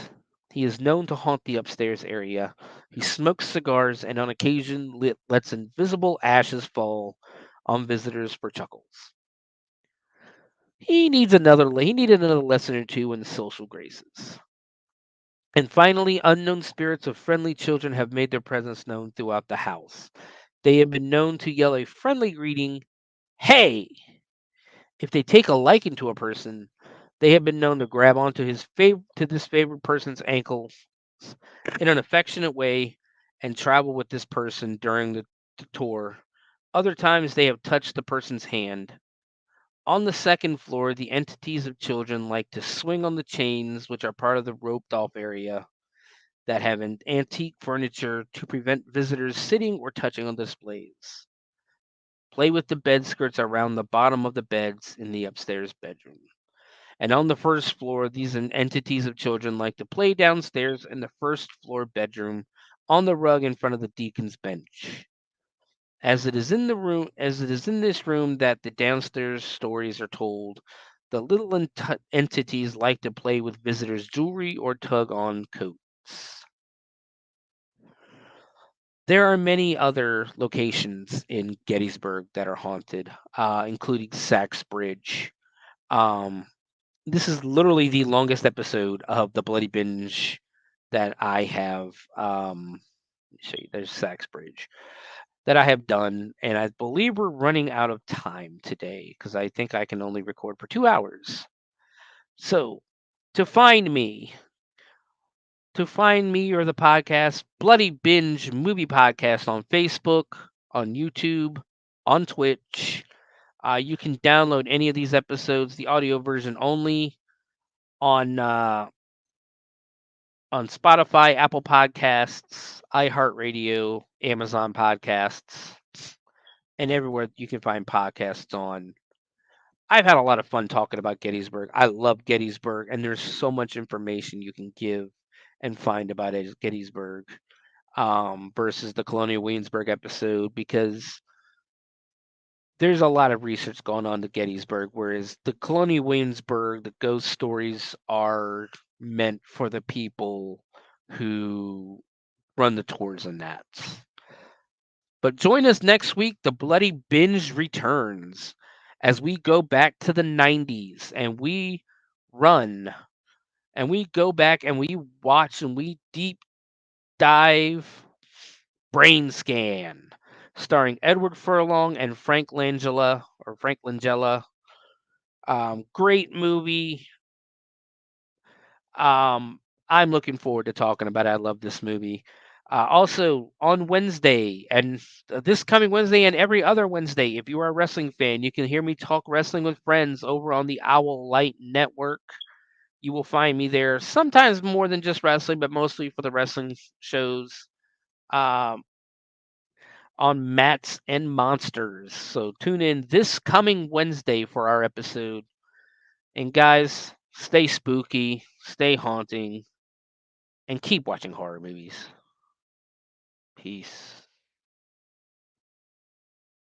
He is known to haunt the upstairs area. He smokes cigars and on occasion lets invisible ashes fall on visitors for chuckles. He needed another lesson or two in social graces. And finally, unknown spirits of friendly children have made their presence known throughout the house. They have been known to yell a friendly greeting, "Hey!" If they take a liking to a person, they have been known to grab onto to this favorite person's ankles in an affectionate way and travel with this person during the tour. Other times they have touched the person's hand. On the second floor, the entities of children like to swing on the chains, which are part of the roped off area, that have an antique furniture to prevent visitors sitting or touching on displays. Play with the bed skirts around the bottom of the beds in the upstairs bedroom. And on the first floor, these entities of children like to play downstairs in the first floor bedroom on the rug in front of the deacon's bench. As it is in this room that the downstairs stories are told, the little entities like to play with visitors' jewelry or tug on coats. There are many other locations in Gettysburg that are haunted, including Sachs Bridge. Um, this is literally the longest episode of the Bloody Binge that I have. Let me show you. There's Sachs Bridge that I have done, and I believe we're running out of time today because I think I can only record for 2 hours. So, to find me, or the podcast, Bloody Binge Movie Podcast on Facebook, on YouTube, on Twitch. You can download any of these episodes, the audio version only, on Spotify, Apple Podcasts, iHeartRadio, Amazon Podcasts, and everywhere you can find podcasts on. I've had a lot of fun talking about Gettysburg. I love Gettysburg, and there's so much information you can give and find about Gettysburg versus the Colonial Williamsburg episode because there's a lot of research going on to Gettysburg, whereas the Colonial Williamsburg, the ghost stories are meant for the people who run the tours and that. But join us next week. The Bloody Binge returns as we go back to the 90s and we run and we go back and we watch and we deep dive Brain Scan, starring Edward Furlong and Frank Langella. Great movie. Um, I'm looking forward to talking about it. I love this movie. Also, on Wednesday and this coming Wednesday and every other Wednesday, if you are a wrestling fan, you can hear me talk wrestling with friends over on the Owl Light Network. You will find me there sometimes more than just wrestling, but mostly for the wrestling shows um, on Mats and Monsters. So tune in this coming Wednesday for our episode. And guys, stay spooky, stay haunting, and keep watching horror movies. Peace.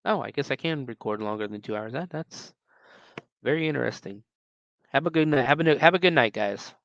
Oh, I guess I can record longer than 2 hours. That's very interesting. Have a good night. Have a good night, guys.